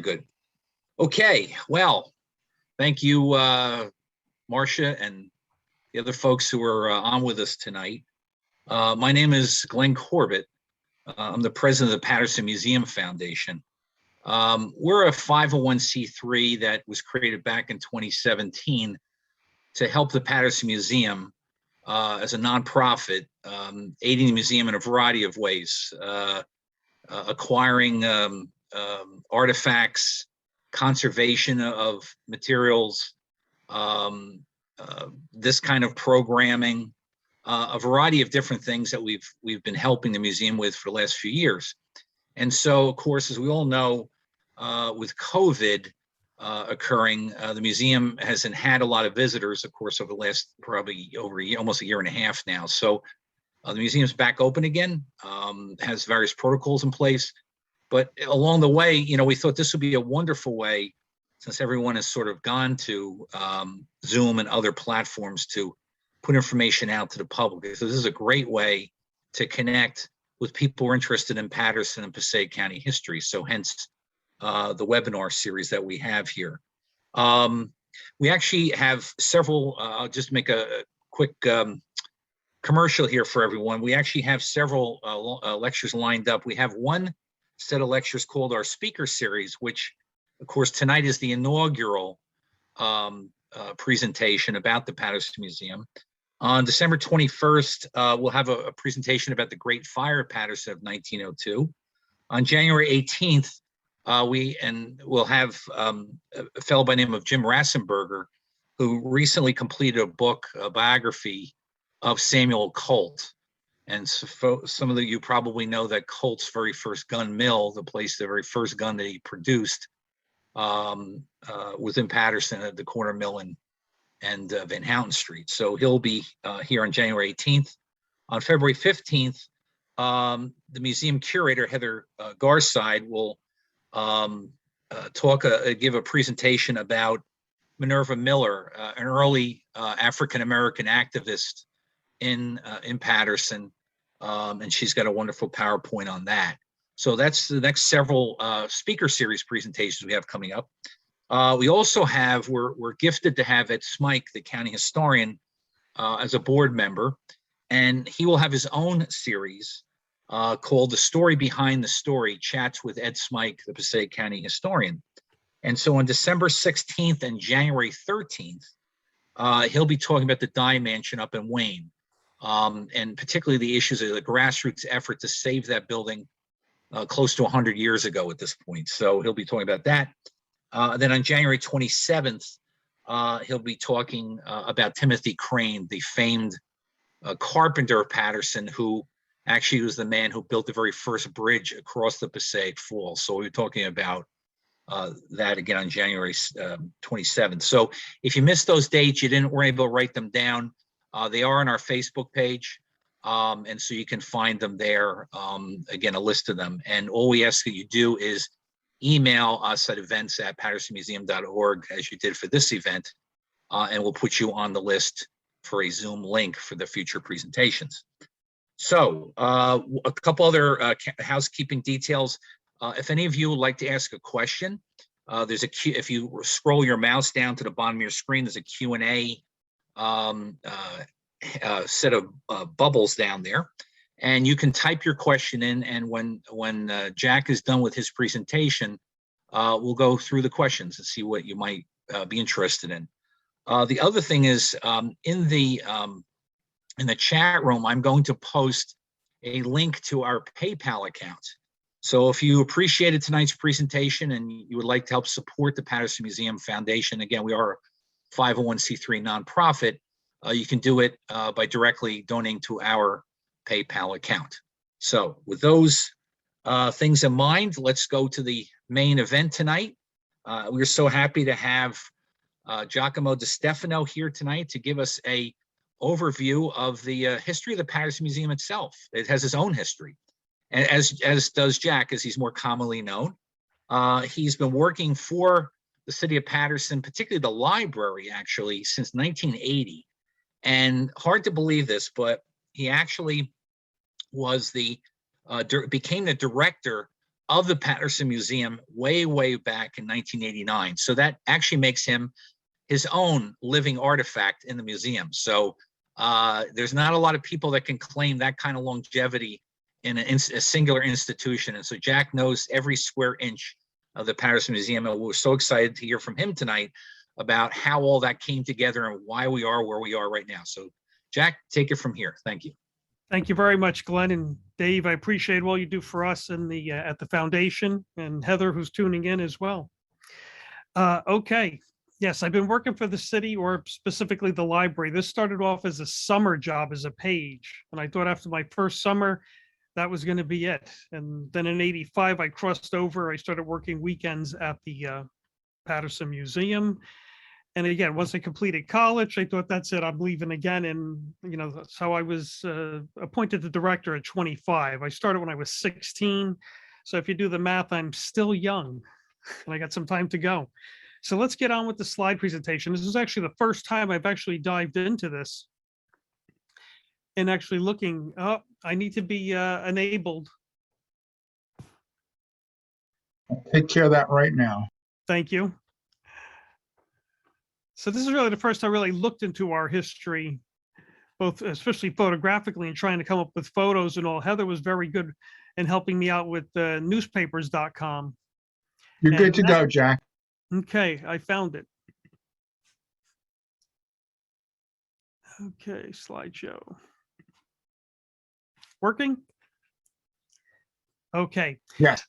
Good. Okay, well, thank you, Marcia and the other folks who are on with us tonight. My name is Glenn Corbett. I'm the president of the Paterson Museum Foundation. We're a 501c3 that was created back in 2017 to help the Paterson Museum as a nonprofit, aiding the museum in a variety of ways, acquiring artifacts, conservation of materials, this kind of programming, a variety of different things that we've been helping the museum with for the last few years. And so, of course, as we all know, with COVID occurring, the museum hasn't had a lot of visitors, of course, over the last probably over a year, almost a year and a half now. So the museum's back open again, has various protocols in place. But along the way, we thought this would be a wonderful way, since everyone has sort of gone to Zoom and other platforms, to put information out to the public. So this is a great way to connect with people who are interested in Paterson and Passaic County history. So hence the webinar series that we have here. We actually have several, I'll just make a quick commercial here for everyone. We actually have several lectures lined up. We have one set of lectures called our speaker series, which of course tonight is the inaugural presentation about the Paterson Museum. On December 21st, we'll have a presentation about the Great Fire of Paterson of 1902. On January 18th, we'll have a fellow by the name of Jim Rassenberger, who recently completed a book, a biography of Samuel Colt. And so some of you probably know that Colt's very first gun mill, the very first gun that he produced, was in Paterson at the corner mill and Van Houten Street. So he'll be here on January 18th. On February 15th, the museum curator, Heather Garside, will give a presentation about Minerva Miller, an early African-American activist in Paterson. And she's got a wonderful PowerPoint on that. So that's the next several speaker series presentations we have coming up. We also have, we're gifted to have Ed Smike, the county historian, as a board member, and he will have his own series called The Story Behind the Story, Chats with Ed Smike, the Passaic County historian. And so on December 16th and January 13th, he'll be talking about the Dye Mansion up in Wayne. And particularly the issues of the grassroots effort to save that building close to 100 years ago at this point. So he'll be talking about that. Then on January 27th, he'll be talking about Timothy Crane, the famed carpenter of Paterson, who actually was the man who built the very first bridge across the Passaic Falls. So we're talking about that again on January 27th. So if you missed those dates, weren't able to write them down, they are on our Facebook page, and so you can find them there, again, a list of them. And all we ask that you do is email us at events@patersonmuseum.org, as you did for this event, and we'll put you on the list for a Zoom link for the future presentations. So a couple other housekeeping details. If any of you would like to ask a question, there's a Q. If you scroll your mouse down to the bottom of your screen, there's a Q&A set of bubbles down there, and you can type your question in. And when Jack is done with his presentation, we'll go through the questions and see what you might be interested in. The other thing is, in the chat room, I'm going to post a link to our PayPal account. So if you appreciated tonight's presentation and you would like to help support the Paterson Museum Foundation, again, we are a 501c3 nonprofit, you can do it by directly donating to our PayPal account. So with those things in mind, let's go to the main event tonight. We're so happy to have Giacomo DeStefano here tonight to give us a overview of the history of the Paterson Museum itself. It has its own history, and as does Jack, as he's more commonly known. He's been working for the city of Paterson, particularly the library, actually, since 1980. And hard to believe this, but he actually was became the director of the Paterson Museum way, way back in 1989. So that actually makes him his own living artifact in the museum. So there's not a lot of people that can claim that kind of longevity in a singular institution. And so Jack knows every square inch of the Paterson Museum. And we're so excited to hear from him tonight about how all that came together and why we are where we are right now. So Jack, take it from here. Thank you. Thank you very much, Glenn and Dave. I appreciate all you do for us in the at the foundation, and Heather, who's tuning in as well. Okay. Yes, I've been working for the city, or specifically the library. This started off as a summer job as a page. And I thought after my first summer, that was going to be it. And then in '85, I crossed over. I started working weekends at the Paterson Museum. And again, once I completed college, I thought, that's it, I'm leaving again. And, that's how I was appointed the director at 25. I started when I was 16. So if you do the math, I'm still young and I got some time to go. So let's get on with the slide presentation. This is actually the first time I've actually dived into this and actually looking. Oh, I need to be enabled. I'll take care of that right now. Thank you. So this is really the first time I really looked into our history, both especially photographically and trying to come up with photos and all. Heather was very good in helping me out with newspapers.com. You're good to go, Jack. Okay, I found it. Okay, slideshow. Working? Okay. Yes.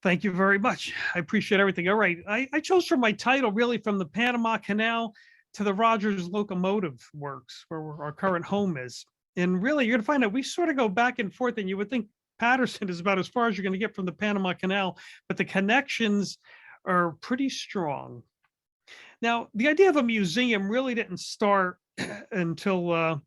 Thank you very much. I appreciate everything. All right. I chose for my title really from the Panama Canal to the Rogers Locomotive Works, where our current home is. And really, you're going to find out we sort of go back and forth, and you would think Paterson is about as far as you're going to get from the Panama Canal, but the connections are pretty strong. Now, the idea of a museum really didn't start until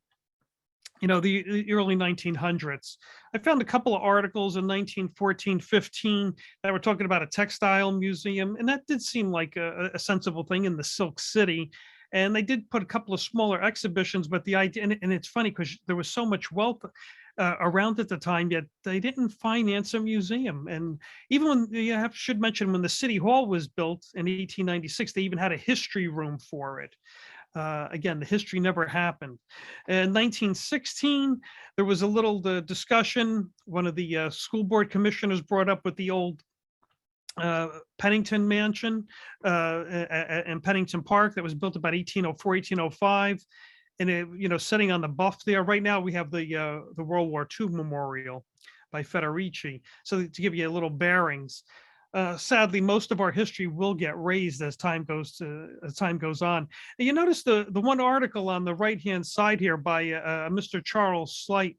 the early 1900s. I found a couple of articles in 1914, 15 that were talking about a textile museum, and that did seem like a sensible thing in the Silk City. And they did put a couple of smaller exhibitions, but the idea, and it's funny because there was so much wealth around at the time, yet they didn't finance a museum. And even when, should mention, when the City Hall was built in 1896, they even had a history room for it. Again, the history never happened. In 1916, there was a little discussion. One of the school board commissioners brought up with the old Pennington Mansion in Pennington Park that was built about 1804, 1805. And it, sitting on the bluff there. Right now, we have the World War II memorial by Federici. So to give you a little bearings. Sadly, most of our history will get raised as time goes on. And you notice the one article on the right-hand side here by Mr. Charles Slight.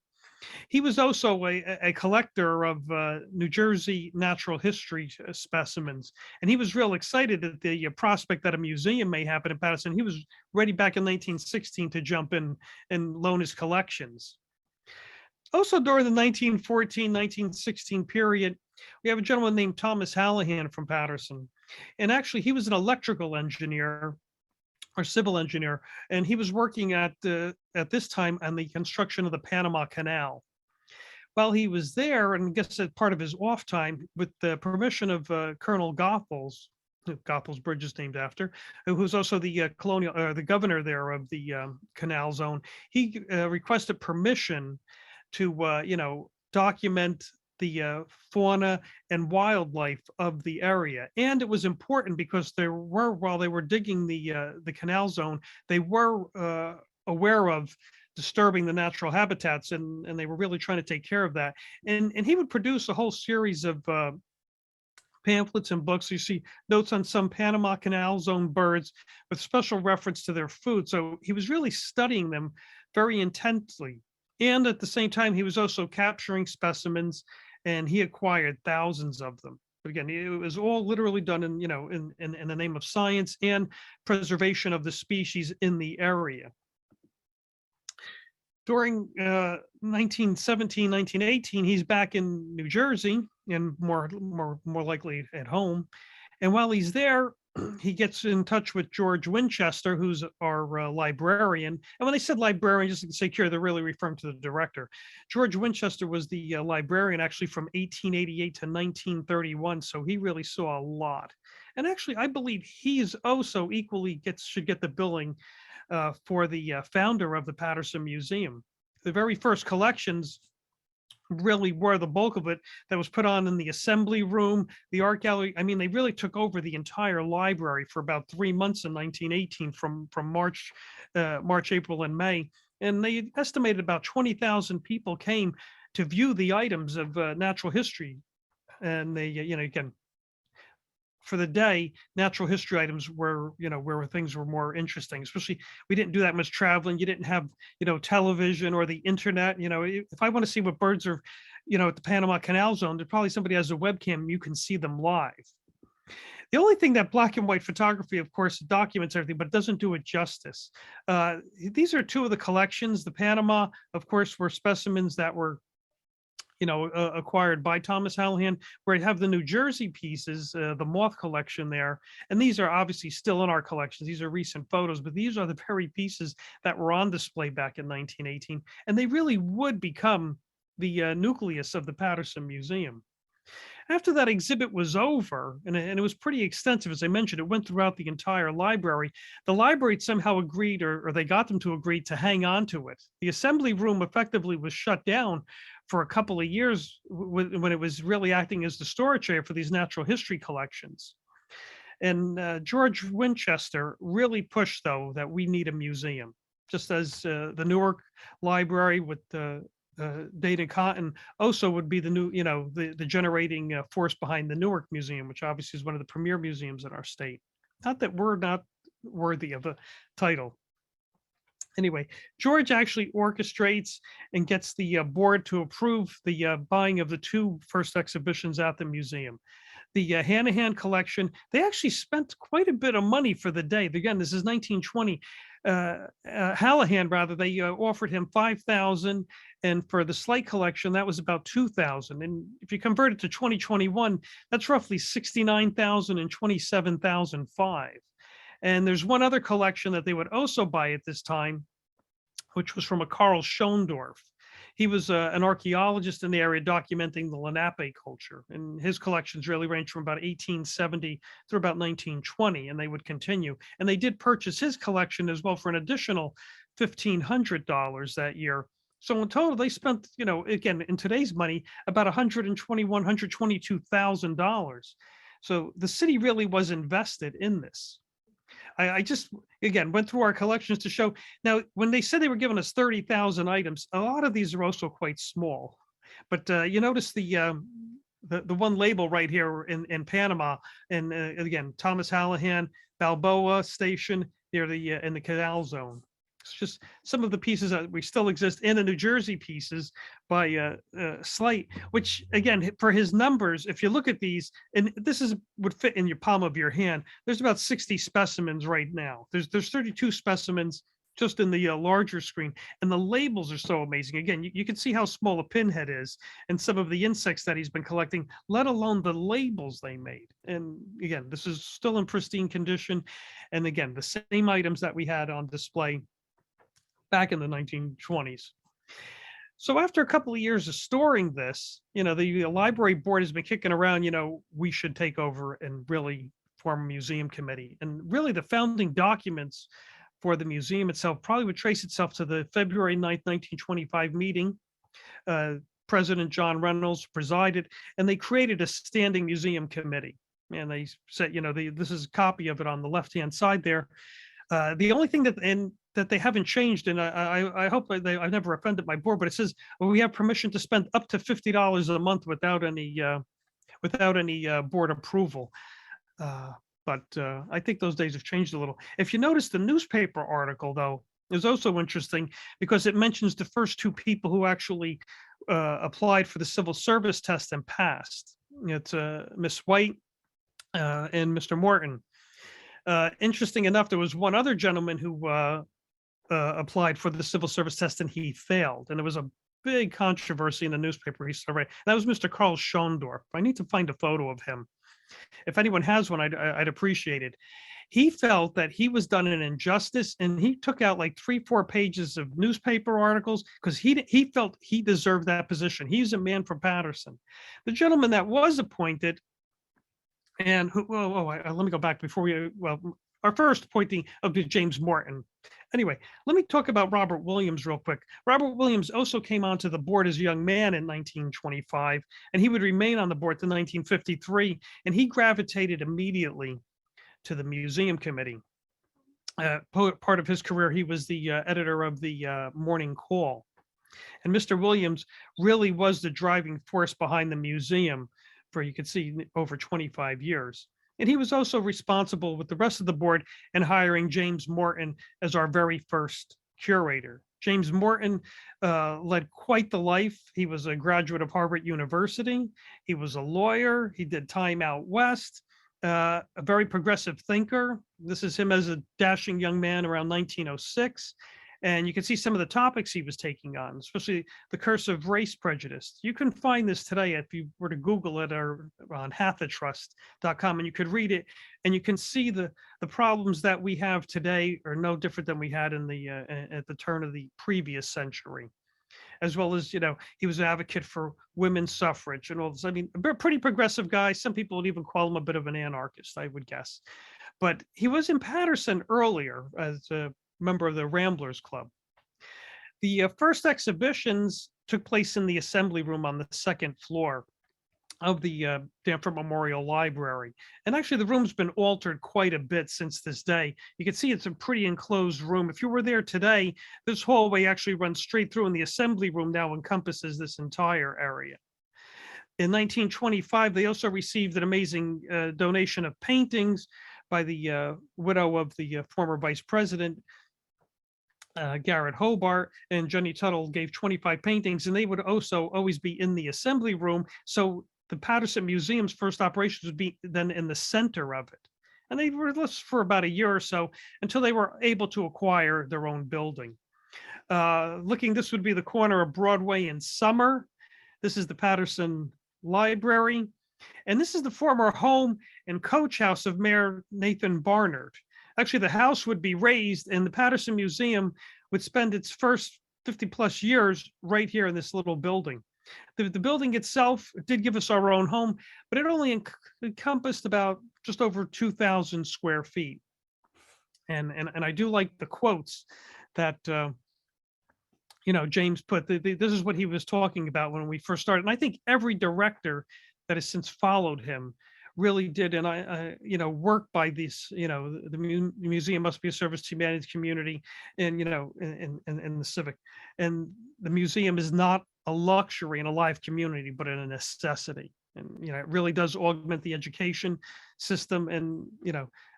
He was also a collector of New Jersey natural history specimens, and he was real excited at the prospect that a museum may happen in Paterson. He was ready back in 1916 to jump in and loan his collections. Also, during the 1914, 1916 period, we have a gentleman named Thomas Halligan from Paterson. And actually, he was an electrical engineer or civil engineer, and he was working at this time on the construction of the Panama Canal. While he was there, and I guess as part of his off time, with the permission of Colonel Goethals Bridge is named after, who was also the the governor there of the canal zone, he requested permission to document the fauna and wildlife of the area. And it was important because while they were digging the canal zone, they were aware of disturbing the natural habitats, and they were really trying to take care of that. And he would produce a whole series of pamphlets and books. You see notes on some Panama Canal zone birds with special reference to their food. So he was really studying them very intensely. And at the same time, he was also capturing specimens, and he acquired thousands of them. But again, it was all literally done in the name of science and preservation of the species in the area. During 1917, 1918, he's back in New Jersey, and more likely at home. And while he's there, he gets in touch with George Winchester, who's our librarian. And when they said librarian, just to say here, they're really referring to the director. George Winchester was the librarian actually from 1888 to 1931. So he really saw a lot. And actually, I believe he is also equally should get the billing for the founder of the Paterson Museum. The very first collections really were the bulk of it that was put on in the assembly room, the art gallery. I mean, they really took over the entire library for about 3 months in 1918 from March, April, and May. And they estimated about 20,000 people came to view the items of natural history. And they, again, for the day, natural history items were, where things were more interesting, especially we didn't do that much traveling. You didn't have, television or the internet. If I want to see what birds are, at the Panama Canal Zone, there's probably somebody has a webcam, you can see them live. The only thing that black and white photography, of course, documents everything, but doesn't do it justice. These are two of the collections. The Panama, of course, were specimens that were acquired by Thomas Halligan, where I have the New Jersey pieces, the moth collection there. And these are obviously still in our collections. These are recent photos, but these are the very pieces that were on display back in 1918. And they really would become the nucleus of the Paterson Museum. After that exhibit was over, and it was pretty extensive, as I mentioned, it went throughout the entire library. The library somehow agreed, or they got them to agree to hang on to it. The assembly room effectively was shut down for a couple of years when it was really acting as the storage area for these natural history collections. And George Winchester really pushed, though, that we need a museum, just as the Newark Library with the Data Cotton also would be the new, the generating force behind the Newark Museum, which obviously is one of the premier museums in our state. Not that we're not worthy of a title. Anyway, George actually orchestrates and gets the board to approve the buying of the two first exhibitions at the museum. The hand-to-hand collection, they actually spent quite a bit of money for the day. Again, this is 1920. Halligan, rather, they offered him $5,000, and for the Slate collection, that was about $2,000. And if you convert it to 2021, that's roughly $69,000 and $27,005. And there's one other collection that they would also buy at this time, which was from a Carl Schondorf. He was an archaeologist in the area documenting the Lenape culture, and his collections really range from about 1870 through about 1920, and they would continue. And they did purchase his collection as well for an additional $1,500 that year. So in total, they spent, again, in today's money, about $122,000. So the city really was invested in this. I just, again, went through our collections to show. Now, when they said they were giving us 30,000 items, a lot of these are also quite small. But you notice the one label right here in Panama, and again, Thomas Halligan, Balboa Station, near the in the Canal Zone. It's just some of the pieces that we still exist in the New Jersey pieces by Slate, which again, for his numbers, if you look at these, and this would fit in your palm of your hand, there's about 60 specimens right now. There's 32 specimens just in the larger screen, and the labels are so amazing. Again, you can see how small a pinhead is and some of the insects that he's been collecting, let alone the labels they made. And again, this is still in pristine condition. And again, the same items that we had on display back in the 1920s. So after a couple of years of storing this, the library board has been kicking around, we should take over and really form a museum committee. And really the founding documents for the museum itself probably would trace itself to the February 9th, 1925 meeting. President John Reynolds presided, and they created a standing museum committee. And they said, this is a copy of it on the left-hand side there. The only thing that they haven't changed, and I hope I've never offended my board, but it says we have permission to spend up to $50 a month without any board approval. But I think those days have changed a little. If you notice, the newspaper article, though, is also interesting because it mentions the first two people who actually applied for the civil service test and passed. It's Miss White and Mr. Morton. Interesting enough, there was one other gentleman who applied for the civil service test and he failed. And there was a big controversy in the newspaper. That was Mr. Carl Schondorf. I need to find a photo of him. If anyone has one, I'd appreciate it. He felt that he was done an injustice, and he took out like 3-4 pages of newspaper articles because he felt he deserved that position. He's a man from Paterson. The gentleman that was appointed, and who, let me go back before our first appointee of James Morton. Anyway, let me talk about Robert Williams real quick. Robert Williams also came onto the board as a young man in 1925, and he would remain on the board to 1953, and he gravitated immediately to the museum committee. Part of his career, he was the editor of the Morning Call. And Mr. Williams really was the driving force behind the museum for, you can see, over 25 years. And he was also responsible with the rest of the board in hiring James Morton as our very first curator. James Morton led quite the life. He was a graduate of Harvard University. He was a lawyer. He did time out west, a very progressive thinker. This is him as a dashing young man around 1906. And you can see some of the topics he was taking on, especially the curse of race prejudice. You can find this today if you were to Google it or on hathatrust.com, and you could read it, and you can see the problems that we have today are no different than we had in the at the turn of the previous century. As well as, he was an advocate for women's suffrage and all this. I mean, a pretty progressive guy. Some people would even call him a bit of an anarchist, I would guess. But he was in Paterson earlier as a member of the Ramblers Club. The first exhibitions took place in the assembly room on the second floor of the Danforth Memorial Library. And actually the room's been altered quite a bit since this day. You can see it's a pretty enclosed room. If you were there today, this hallway actually runs straight through, and the assembly room now encompasses this entire area. In 1925, they also received an amazing donation of paintings by the widow of the former vice president, Garrett Hobart, and Jenny Tuttle gave 25 paintings, and they would also always be in the assembly room. So the Paterson Museum's first operations would be then in the center of it. And they were this for about a year or so until they were able to acquire their own building. This would be the corner of Broadway and Summer. This is the Paterson Library. And this is the former home and coach house of Mayor Nathan Barnard. Actually, the house would be raised, and the Paterson Museum would spend its first 50 plus years right here in this little building. The building itself did give us our own home, but it only encompassed about just over 2,000 square feet. And I do like the quotes that James put. This is what he was talking about when we first started. And I think every director that has since followed him really did. And I work by this, the museum must be a service to humanity, community, and, in the civic. And the museum is not a luxury in a live community, but a necessity. And, it really does augment the education system. And,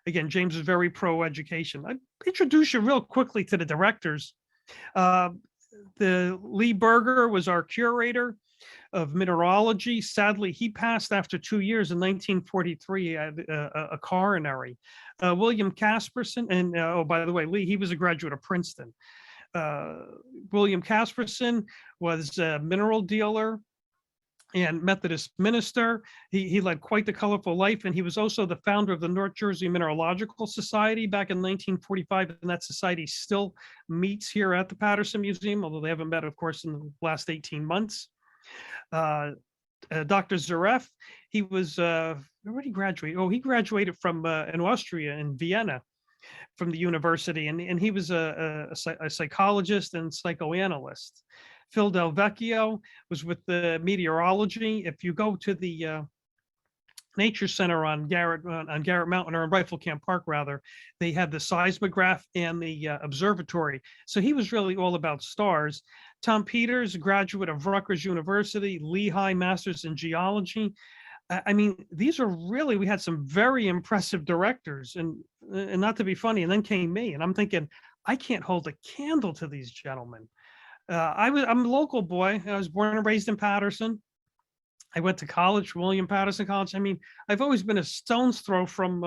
again, James is very pro-education. I introduce you real quickly to the directors. The Lee Berger was our curator of mineralogy. Sadly, he passed after 2 years in 1943. He had a coronary. William Casperson, and by the way, Lee, he was a graduate of Princeton. William Casperson was a mineral dealer and Methodist minister. He led quite the colorful life, and he was also the founder of the North Jersey Mineralogical Society back in 1945, and that society still meets here at the Paterson Museum, although they haven't met, of course, in the last 18 months. Dr. Zaref, he was, where did he graduate? Oh, he graduated from in Austria, in Vienna, from the university, and he was a psychologist and psychoanalyst. Phil Del Vecchio was with the meteorology. If you go to the Nature Center on Garrett Mountain, or in Rifle Camp Park rather, they had the seismograph and the observatory. So he was really all about stars. Tom Peters, a graduate of Rutgers University, Lehigh, Masters in Geology. I mean, these are really, we had some very impressive directors, and not to be funny, and then came me, and I'm thinking, I can't hold a candle to these gentlemen. I'm a local boy. I was born and raised in Paterson. I went to college, William Paterson College. I mean, I've always been a stone's throw from,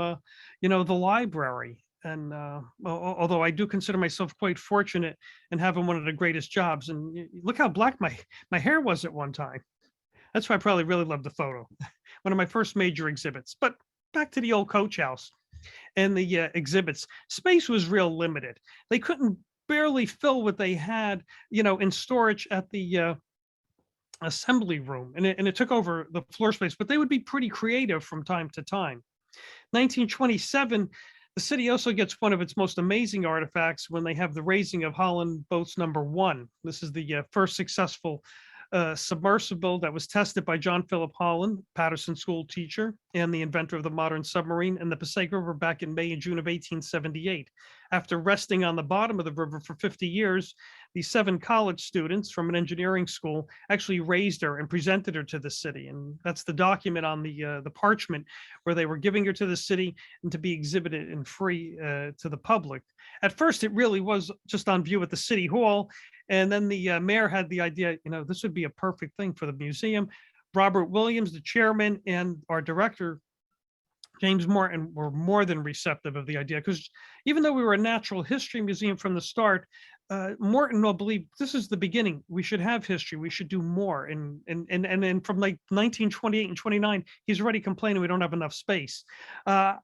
the library. And although I do consider myself quite fortunate in having one of the greatest jobs, and look how black my hair was at one time. That's why I probably really loved the photo. one of my first major exhibits. But back to the old coach house and the exhibits. Space was real limited. They couldn't barely fill what they had, in storage at the assembly room, and it took over the floor space, but they would be pretty creative from time to time. 1927, the city also gets one of its most amazing artifacts when they have the raising of Holland Boat's #1. This is the first successful submersible that was tested by John Philip Holland, Paterson school teacher and the inventor of the modern submarine, in the Passaic River back in May and June of 1878. After resting on the bottom of the river for 50 years, the 7 college students from an engineering school actually raised her and presented her to the city. And that's the document on the parchment where they were giving her to the city and to be exhibited and free to the public. At first, it really was just on view at the city hall. And then the mayor had the idea, this would be a perfect thing for the museum. Robert Williams, the chairman, and our director, James Morton, were more than receptive of the idea, because even though we were a natural history museum from the start, Morton will believe this is the beginning. We should have history. We should do more. And from like 1928 and 29, he's already complaining we don't have enough space. The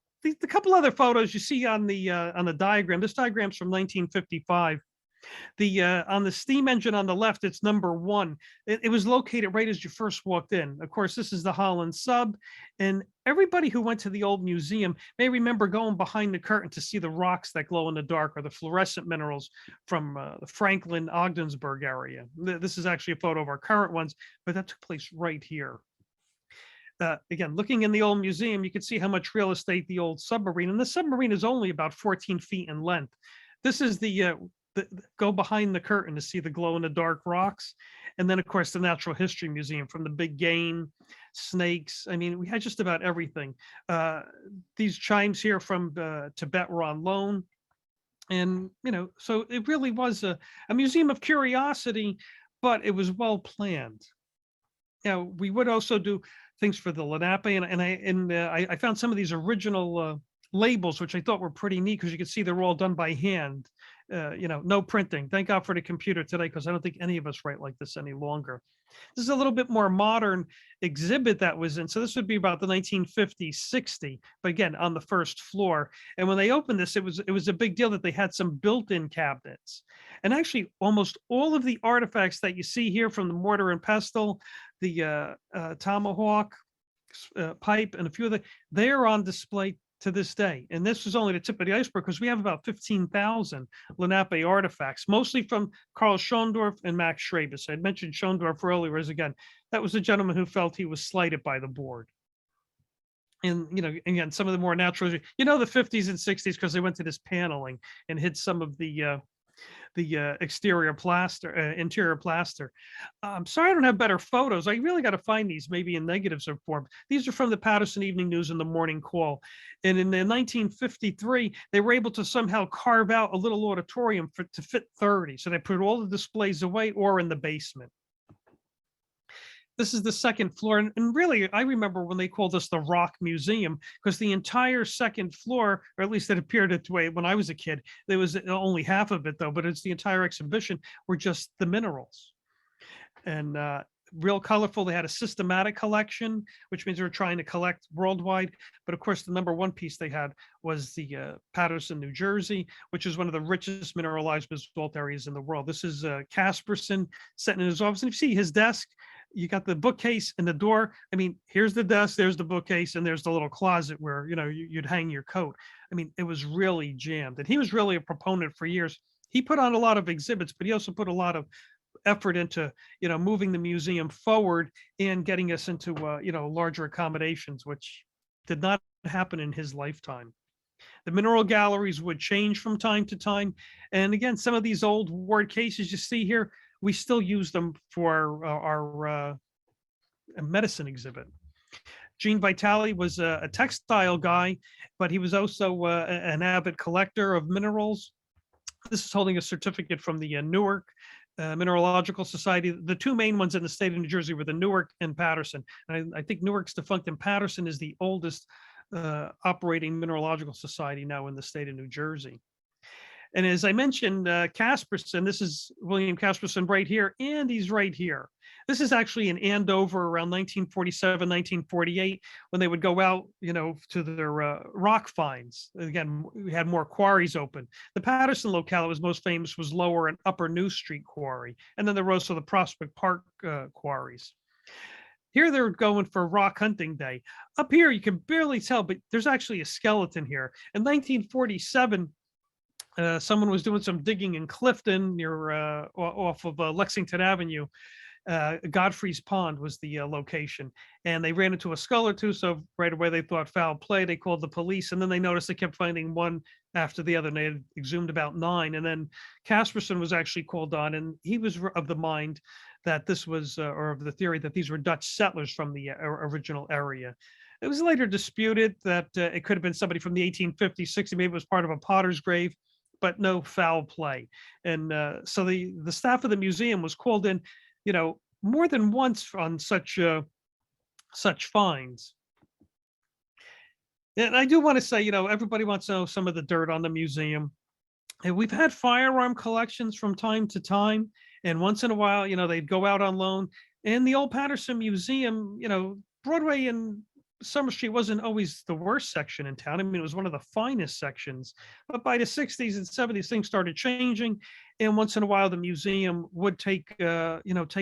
couple other photos you see on the diagram. This diagram's from 1955. On the steam engine on the left, it's #1. It was located right as you first walked in. Of course, this is the Holland sub, and everybody who went to the old museum may remember going behind the curtain to see the rocks that glow in the dark, or the fluorescent minerals from the Franklin Ogdensburg area. This is actually a photo of our current ones, but that took place right here. Again, looking in the old museum, you can see how much real estate the old submarine, and the submarine is only about 14 feet in length. This is go behind the curtain to see the glow in the dark rocks. And then of course the Natural History Museum, from the big game, snakes. I mean, we had just about everything. These chimes here from Tibet were on loan. And, so it really was a museum of curiosity, but it was well planned. We would also do things for the Lenape, and I found some of these original labels, which I thought were pretty neat, because you can see they're all done by hand. No printing. Thank God for the computer today, because I don't think any of us write like this any longer. This is a little bit more modern exhibit that was in. So this would be about the 1950s, 60, but again, on the first floor. And when they opened this, it was a big deal that they had some built-in cabinets. And actually, almost all of the artifacts that you see here, from the mortar and pestle, the tomahawk, pipe, and a few of they're on display to this day. And this is only the tip of the iceberg, because we have about 15,000 Lenape artifacts, mostly from Carl Schondorf and Max Schrabis. I mentioned Schondorf earlier, as again, that was a gentleman who felt he was slighted by the board. And, again, some of the more natural, the 50s and 60s, because they went to this paneling and hid some of the exterior plaster, interior plaster. I'm sorry I don't have better photos. I really got to find these, maybe in negatives or form. These are from the Paterson Evening News and the Morning Call. And in 1953, they were able to somehow carve out a little auditorium to fit 30. So they put all the displays away or in the basement. This is the second floor. And really, I remember when they called us the Rock Museum, because the entire second floor, or at least it appeared that way when I was a kid, there was only half of it though, but it's the entire exhibition were just the minerals. And real colorful. They had a systematic collection, which means they were trying to collect worldwide. But of course, the #1 piece they had was the Paterson, New Jersey, which is one of the richest mineralized basalt areas in the world. This is Casperson sitting in his office. And if you see his desk, you got the bookcase and the door. I mean, here's the desk, there's the bookcase, and there's the little closet where, you'd hang your coat. I mean, it was really jammed. And he was really a proponent for years. He put on a lot of exhibits, but he also put a lot of effort into, moving the museum forward and getting us into, larger accommodations, which did not happen in his lifetime. The mineral galleries would change from time to time. And again, some of these old ward cases you see here, we still use them for our medicine exhibit. Gene Vitale was a textile guy, but he was also an avid collector of minerals. This is holding a certificate from the Newark Mineralogical Society. The two main ones in the state of New Jersey were the Newark and Paterson. And I think Newark's defunct, and Paterson is the oldest operating mineralogical society now in the state of New Jersey. And as I mentioned, Casperson, this is William Casperson right here, and he's right here. This is actually in Andover around 1947, 1948, when they would go out, to their rock finds. Again, we had more quarries open. The Paterson locale that was most famous was Lower and Upper New Street Quarry. And then there was also the Prospect Park quarries. Here they're going for rock hunting day. Up here, you can barely tell, but there's actually a skeleton here. In 1947, someone was doing some digging in Clifton near off of Lexington Avenue. Godfrey's Pond was the location, and they ran into a skull or two. So right away they thought foul play. They called the police, and then they noticed they kept finding one after the other. And they had exhumed about 9, and then Casperson was actually called on, and he was of the mind that this was, or of the theory that these were Dutch settlers from the original area. It was later disputed that it could have been somebody from the 1850s, 60s, maybe it was part of a potter's grave, but no foul play. And so the staff of the museum was called in, more than once on such finds. And I do want to say, everybody wants to know some of the dirt on the museum. And we've had firearm collections from time to time. And once in a while, they'd go out on loan. And the old Paterson Museum, Broadway and Summer Street wasn't always the worst section in town. I mean, it was one of the finest sections. But by the 60s and 70s, things started changing. And once in a while, the museum would take a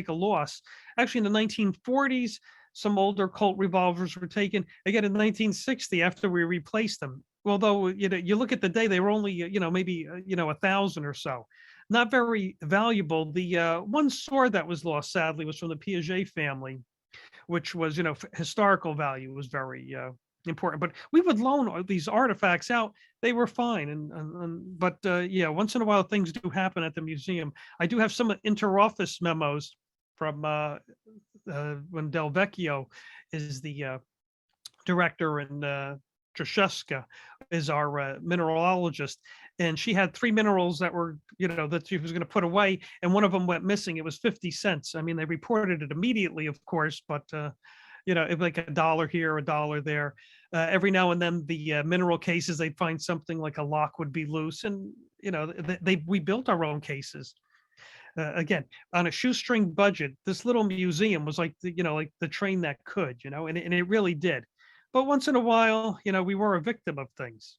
loss. Actually, in the 1940s, some older Colt revolvers were taken. Again, in 1960, after we replaced them, although you look at the day, they were only maybe 1,000 or so, not very valuable. The one sword that was lost, sadly, was from the Piaget family, which was historical value was very important. But we would loan these artifacts out. They were fine, but once in a while things do happen at the museum. I do have some interoffice memos from when Del Vecchio is the director, and Trzeska is our mineralogist, and she had 3 minerals that were that she was going to put away, and one of them went missing. It was 50 cents. I mean, they reported it immediately, of course, but it like $1 here, $1 there. Every now and then the mineral cases, they'd find something like a lock would be loose, and we built our own cases. Again, on a shoestring budget, this little museum was like the train that could, and it really did. But once in a while, we were a victim of things.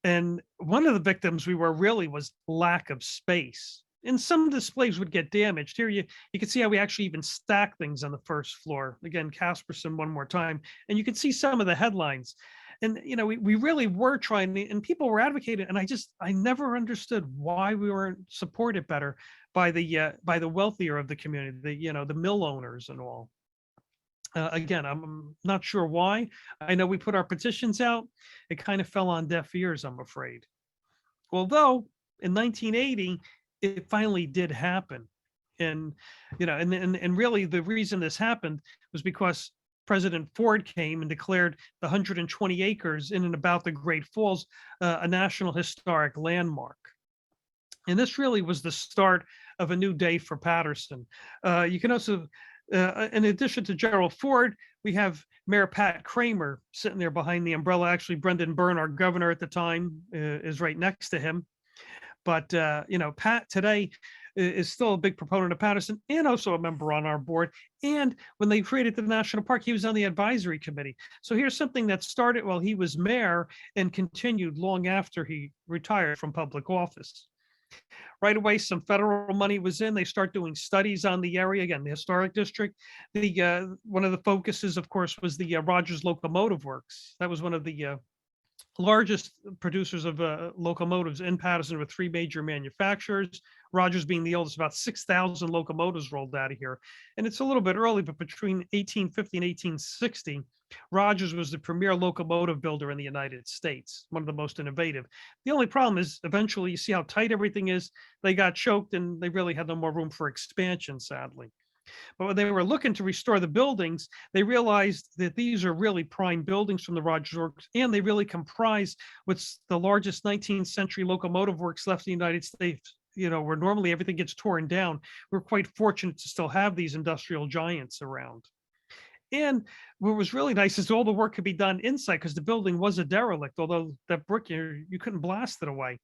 And one of the victims we were really was lack of space. And some displays would get damaged. Here you can see how we actually even stack things on the first floor. Again, Casperson one more time. And you can see some of the headlines. And we really were trying to, and people were advocating, and I never understood why we weren't supported better by the wealthier of the community, the mill owners and all. Again, I'm not sure why. I know we put our petitions out. It kind of fell on deaf ears, I'm afraid. Although in 1980, it finally did happen. And, and really the reason this happened was because President Ford came and declared the 120 acres in and about the Great Falls a National Historic Landmark. And this really was the start of a new day for Paterson. You can also, in addition to Gerald Ford, we have Mayor Pat Kramer sitting there behind the umbrella. Actually, Brendan Byrne, our governor at the time, is right next to him. But, Pat today is still a big proponent of Paterson and also a member on our board. And when they created the national park, he was on the advisory committee. So here's something that started while he was mayor and continued long after he retired from public office. Right away, some federal money was in. They start doing studies on the area, again, the historic district. One of the focuses, of course, was the Rogers Locomotive Works. That was one of the largest producers of locomotives in Paterson, with 3 major manufacturers. Rogers being the oldest, about 6,000 locomotives rolled out of here. And it's a little bit early, but between 1850 and 1860, Rogers was the premier locomotive builder in the United States, one of the most innovative. The only problem is eventually you see how tight everything is. They got choked and they really had no more room for expansion, sadly. But when they were looking to restore the buildings, they realized that these are really prime buildings from the Rogers Works, and they really comprise what's the largest 19th century locomotive works left in the United States. Where normally everything gets torn down. We're quite fortunate to still have these industrial giants around. And what was really nice is all the work could be done inside because the building was a derelict, although that brick, you couldn't blast it away.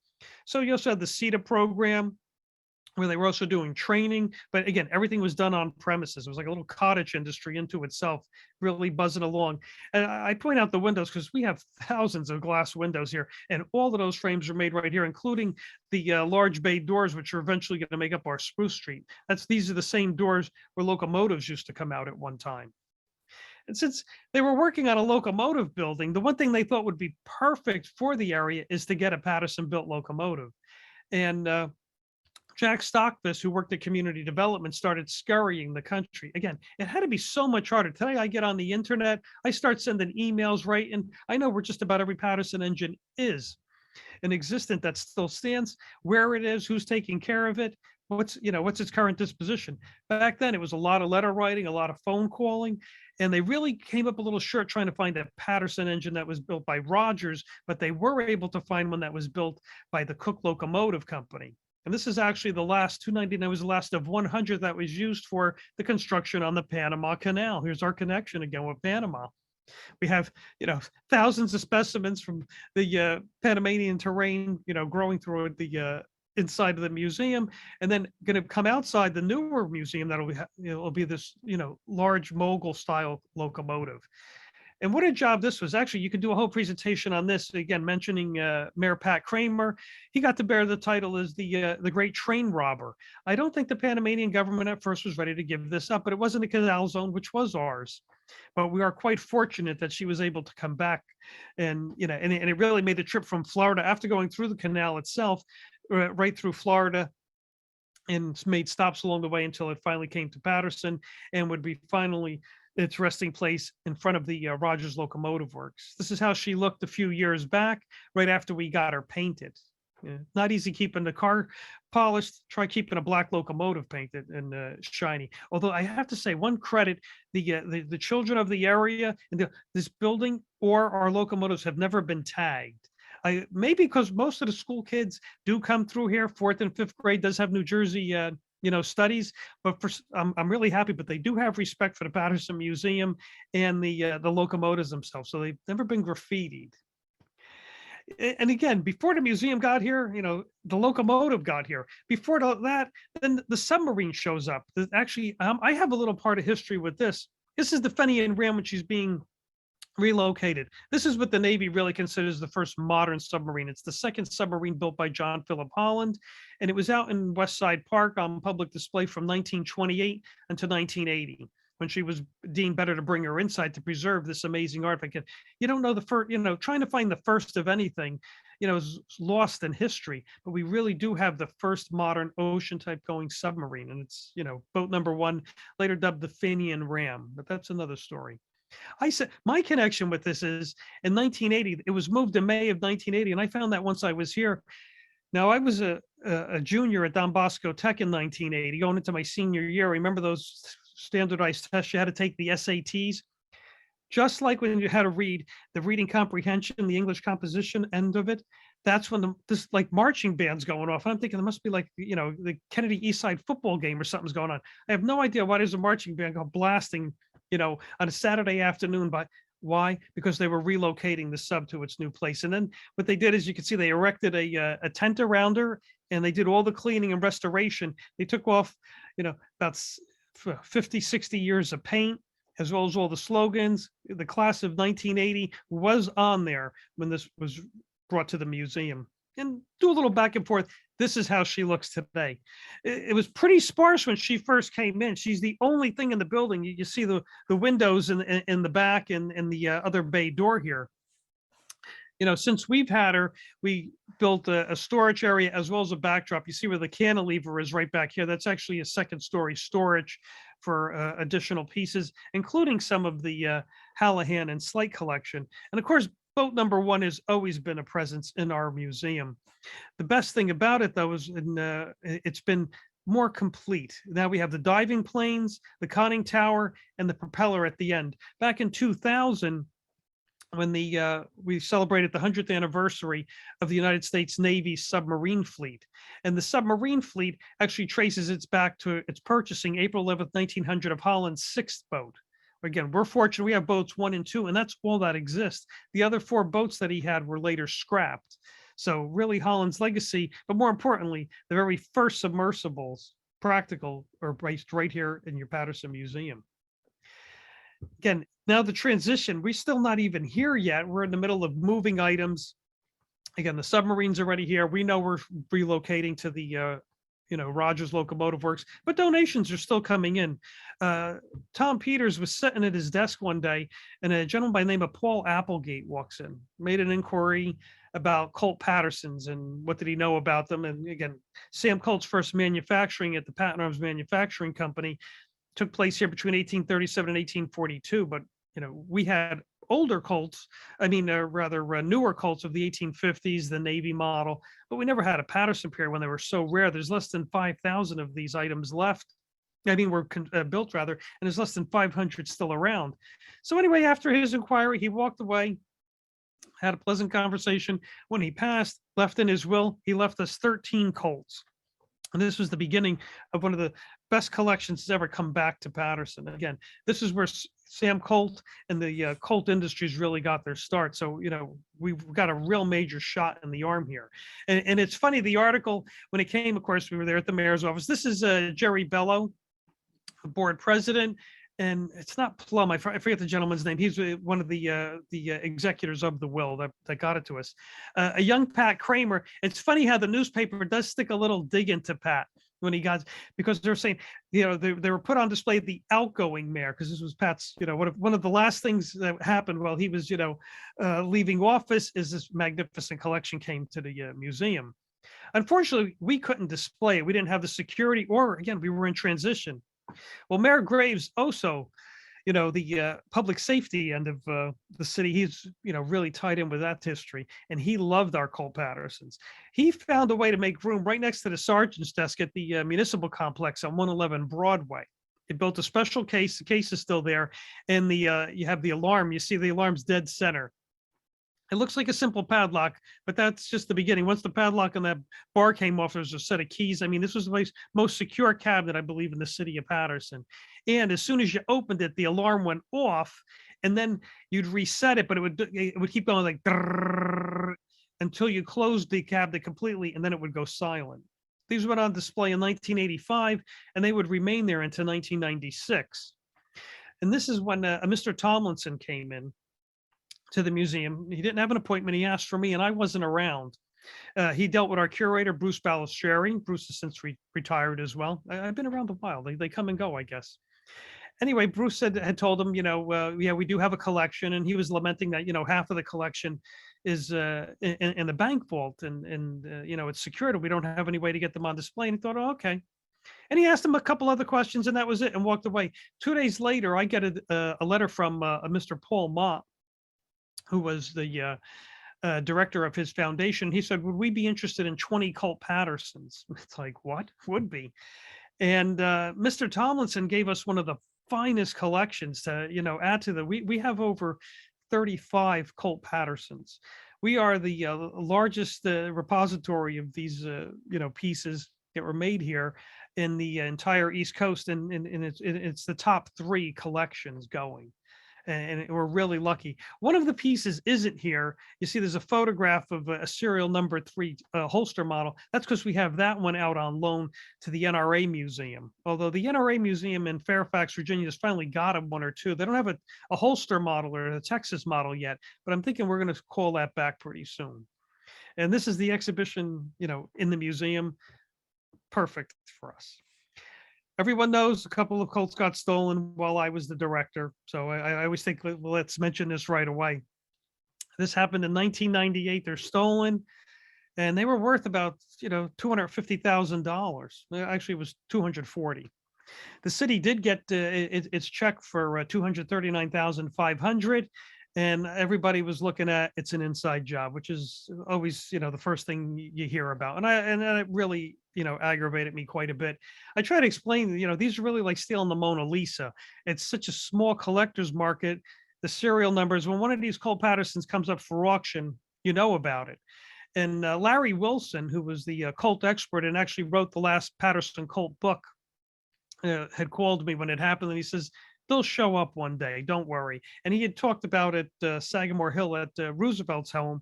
So you also had the Cedar Program, where they were also doing training. But again, everything was done on premises. It was like a little cottage industry into itself, really buzzing along. And I point out the windows because we have thousands of glass windows here, and all of those frames are made right here, including the large bay doors, which are eventually going to make up our Spruce Street. These are the same doors where locomotives used to come out at one time. And since they were working on a locomotive building, the one thing they thought would be perfect for the area is to get a Paterson built locomotive. And Jack Stockfish, who worked at community development, started scurrying the country. Again, it had to be so much harder. Today, I get on the internet, I start sending emails, right? And I know where just about every Paterson engine is in existence that still stands, where it is, who's taking care of it, what's its current disposition. Back then, it was a lot of letter writing, a lot of phone calling, and they really came up a little short trying to find a Paterson engine that was built by Rogers, but they were able to find one that was built by the Cook Locomotive Company. And this is actually the last 299 was the last of 100 that was used for the construction on the Panama Canal. Here's our connection again with Panama. We have, thousands of specimens from the Panamanian terrain, growing through the inside of the museum, and then going to come outside the newer museum that'll be this, large mogul style locomotive. And what a job this was. Actually, you could do a whole presentation on this, again, mentioning Mayor Pat Kramer. He got to bear the title as the great train robber. I don't think the Panamanian government at first was ready to give this up, but it wasn't the Canal Zone, which was ours. But we are quite fortunate that she was able to come back. And, and it really made the trip from Florida after going through the canal itself, right through Florida, and made stops along the way until it finally came to Paterson and would be finally its resting place in front of the Rogers Locomotive Works. This is how she looked a few years back, right after we got her painted. Not easy keeping the car polished. Try keeping a black locomotive painted and shiny. Although I have to say, one credit, the children of the area and this building or our locomotives have never been tagged. Maybe because most of the school kids do come through here. 4th and 5th grade does have New Jersey studies, but I'm really happy, but they do have respect for the Paterson Museum and the locomotives themselves. So they've never been graffitied. And again, before the museum got here, the locomotive got here. Before that, then the submarine shows up. Actually, I have a little part of history with this. This is the Fenian Ram when she's being relocated. This is what the Navy really considers the first modern submarine. It's the second submarine built by John Philip Holland, and it was out in West Side Park on public display from 1928 until 1980, when she was deemed better to bring her inside to preserve this amazing artifact. You don't know the first, trying to find the first of anything, is lost in history, but we really do have the first modern ocean type going submarine, and it's, boat number 1, later dubbed the Fenian Ram, but that's another story. I said my connection with this is in 1980. It was moved in May of 1980, and I found that once I was here. Now I was a junior at Don Bosco Tech in 1980, going into my senior year. Remember those standardized tests? You had to take the SATs, just like when you had to read the reading comprehension, the English composition end of it. That's when this like marching band's going off. I'm thinking there must be like, the Kennedy Eastside football game or something's going on. I have no idea why there's a marching band go blasting, on a Saturday afternoon. But why? Because they were relocating the sub to its new place. And then what they did is, you can see they erected a tent around her, and they did all the cleaning and restoration. They took off, about 50, 60 years of paint, as well as all the slogans. The class of 1980 was on there when this was brought to the museum. And do a little back and forth. This is how she looks today. It was pretty sparse when she first came in. She's the only thing in the building. You see the windows in the back and the other bay door here. Since we've had her, we built a storage area as well as a backdrop. You see where the cantilever is right back here. That's actually a second story storage for additional pieces, including some of the Halligan and Slate collection. And of course, boat number 1 has always been a presence in our museum. The best thing about it, though, is it's been more complete. Now we have the diving planes, the conning tower, and the propeller at the end. Back in 2000, when we celebrated the 100th anniversary of the United States Navy's submarine fleet. And the submarine fleet actually traces its back to its purchasing April 11th, 1900 of Holland's 6th boat, Again, we're fortunate. We have boats 1 and 2, and that's all that exists. The other 4 boats that he had were later scrapped. So really Holland's legacy, but more importantly, the very first submersibles, practical, are based right here in your Paterson Museum. Again, now the transition, we're still not even here yet. We're in the middle of moving items. Again, the submarine's already here. We know we're relocating to the Rogers Locomotive Works, but donations are still coming in. Tom Peters was sitting at his desk one day, and a gentleman by the name of Paul Applegate walks in, made an inquiry about Colt Patersons and what did he know about them. And again, Sam Colt's first manufacturing at the Patton Arms Manufacturing Company took place here between 1837 and 1842. But we had older Colts, newer Colts of the 1850s, the Navy model, but we never had a Paterson period when they were so rare. There's less than 5,000 of these items left. Were built rather, and there's less than 500 still around. So anyway, after his inquiry, he walked away, had a pleasant conversation. When he passed, left in his will, he left us 13 Colts. And this was the beginning of one of the best collections that's ever come back to Paterson. Again, this is where Sam Colt and the Colt Industries really got their start. So, we've got a real major shot in the arm here. And it's funny, the article, when it came, of course, we were there at the mayor's office. This is Jerry Bello, the board president. And it's not Plum. I forget the gentleman's name. He's one of the executors of the will that got it to us. A young Pat Kramer. It's funny how the newspaper does stick a little dig into Pat when he got, because they're saying, they were put on display the outgoing mayor, because this was Pat's, one of the last things that happened while he was, leaving office is this magnificent collection came to the museum. Unfortunately, we couldn't display it. We didn't have the security, or again, we were in transition. Well, Mayor Graves also, the public safety end of the city, he's, really tied in with that history, and he loved our Colt Patersons. He found a way to make room right next to the sergeant's desk at the municipal complex on 111 Broadway. He built a special case. The case is still there, and you have the alarm. You see the alarm's dead center. It looks like a simple padlock, but that's just the beginning. Once the padlock on that bar came off, there's a set of keys. This was the most secure cabinet, I believe, in the city of Paterson. And as soon as you opened it, the alarm went off, and then you'd reset it, but it would keep going like until you closed the cabinet completely, and then it would go silent. These went on display in 1985, and they would remain there until 1996. And this is when a Mr. Tomlinson came in to the museum. He didn't have an appointment. He asked for me, and I wasn't around. He dealt with our curator, Bruce Balistrieri. Bruce has since retired as well. I've been around a while. They come and go, I guess. Anyway, Bruce had told him, yeah, we do have a collection, and he was lamenting that, half of the collection is in the bank vault, and it's secured, and we don't have any way to get them on display. And he thought, oh, okay. And he asked him a couple other questions, and that was it, and walked away. 2 days later, I get a letter from a Mr. Paul Mott, who was the director of his foundation. He said, would we be interested in 20 Colt Patersons? It's like, what? Would be. And Mr. Tomlinson gave us one of the finest collections to, add to we have over 35 Colt Patersons. We are the largest repository of these, pieces that were made here in the entire East Coast. And it's the top 3 collections going. And we're really lucky. One of the pieces isn't here. You see, there's a photograph of a serial number 3 holster model. That's because we have that one out on loan to the NRA Museum. Although the NRA Museum in Fairfax, Virginia, has finally got them 1 or 2. They don't have a holster model or a Texas model yet, but I'm thinking we're going to call that back pretty soon. And this is the exhibition, in the museum. Perfect for us. Everyone knows a couple of Colts got stolen while I was the director. So I always think, well, let's mention this right away. This happened in 1998. They're stolen, and they were worth about, $250,000. Actually, it was $240,000. The city did get its check for $239,500. And everybody was looking at it's an inside job, which is always, the first thing you hear about. And it really, aggravated me quite a bit. I try to explain, these are really like stealing the Mona Lisa. It's such a small collector's market. The serial numbers, when one of these Colt Patersons comes up for auction, you know about it. And Larry Wilson, who was the Colt expert and actually wrote the last Paterson Colt book, had called me when it happened. And he says, they'll show up one day. Don't worry. And he had talked about at Sagamore Hill at Roosevelt's home,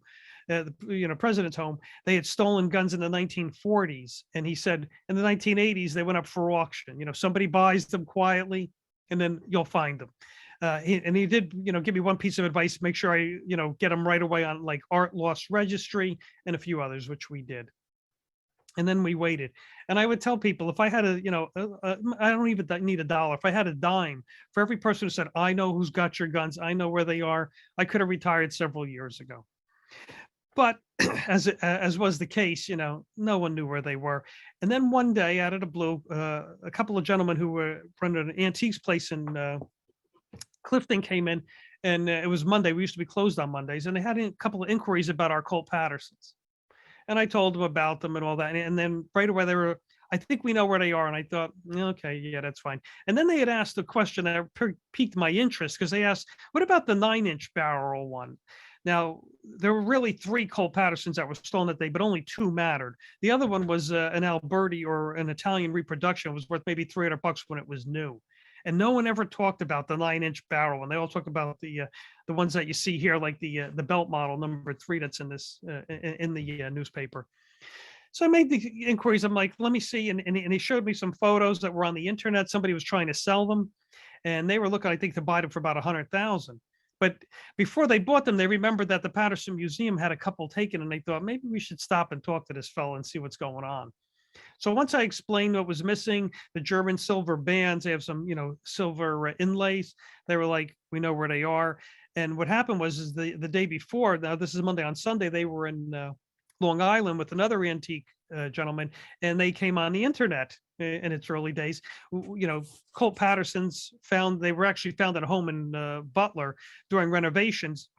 president's home. They had stolen guns in the 1940s, and he said in the 1980s they went up for auction. Somebody buys them quietly, and then you'll find them. He did, give me one piece of advice: make sure I, get them right away on like Art Loss Registry and a few others, which we did. And then we waited. And I would tell people, if I had I don't even need a dollar. If I had a dime for every person who said, I know who's got your guns, I know where they are, I could have retired several years ago. But as was the case, no one knew where they were. And then one day, out of the blue, a couple of gentlemen who were running an antiques place in Clifton came in, and it was Monday. We used to be closed on Mondays, and they had a couple of inquiries about our Colt Patersons. And I told them about them and all that. And then right away they were, I think we know where they are. And I thought, okay, yeah, that's fine. And then they had asked a question that piqued my interest, because they asked, what about the 9-inch barrel one? Now, there were really 3 Colt Patersons that were stolen that day, but only 2 mattered. The other one was an Alberti, or an Italian reproduction. It was worth maybe $300 when it was new. And no one ever talked about the 9-inch barrel. And they all talk about the ones that you see here, like the belt model number 3 that's in this in the newspaper. So I made the inquiries. I'm like, let me see. And he showed me some photos that were on the internet. Somebody was trying to sell them, and they were looking, I think, to buy them for about 100,000. But before they bought them, they remembered that the Paterson Museum had a couple taken, and they thought maybe we should stop and talk to this fellow and see what's going on. So once I explained what was missing, the German silver bands, they have some, silver inlays. They were like, we know where they are. And what happened was the day before, now this is Monday, on Sunday, they were in Long Island with another antique gentleman, and they came on the internet in its early days. Colt Patersons they were actually found at a home in Butler during renovations.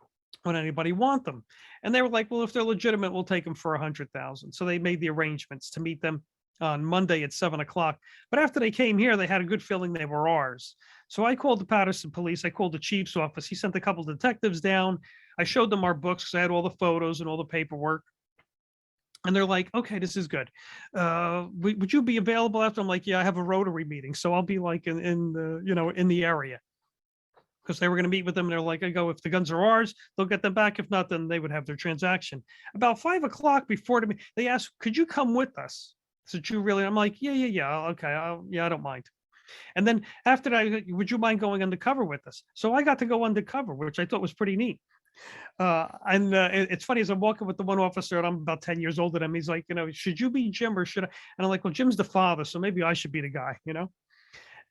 Would anybody want them? And they were like, well, if they're legitimate, we'll take them for 100,000. So they made the arrangements to meet them on Monday at 7:00. But after they came here, they had a good feeling they were ours. So I called the Paterson police. I called the chief's office. He sent a couple of detectives down. I showed them our books, because I had all the photos and all the paperwork. And they're like, okay, this is good. Would you be available after? I'm like, yeah, I have a Rotary meeting, so I'll be like in the area. Because they were going to meet with them. And they're like, I go, if the guns are ours, they'll get them back. If not, then they would have their transaction. About 5:00 before they asked, could you come with us? So you really, I'm like, yeah. Okay. I don't mind. And then after that, would you mind going undercover with us? So I got to go undercover, which I thought was pretty neat. It's funny, as I'm walking with the one officer, and I'm about 10 years older than him, he's like, should you be Jim or should I? And I'm like, well, Jim's the father, so maybe I should be the guy,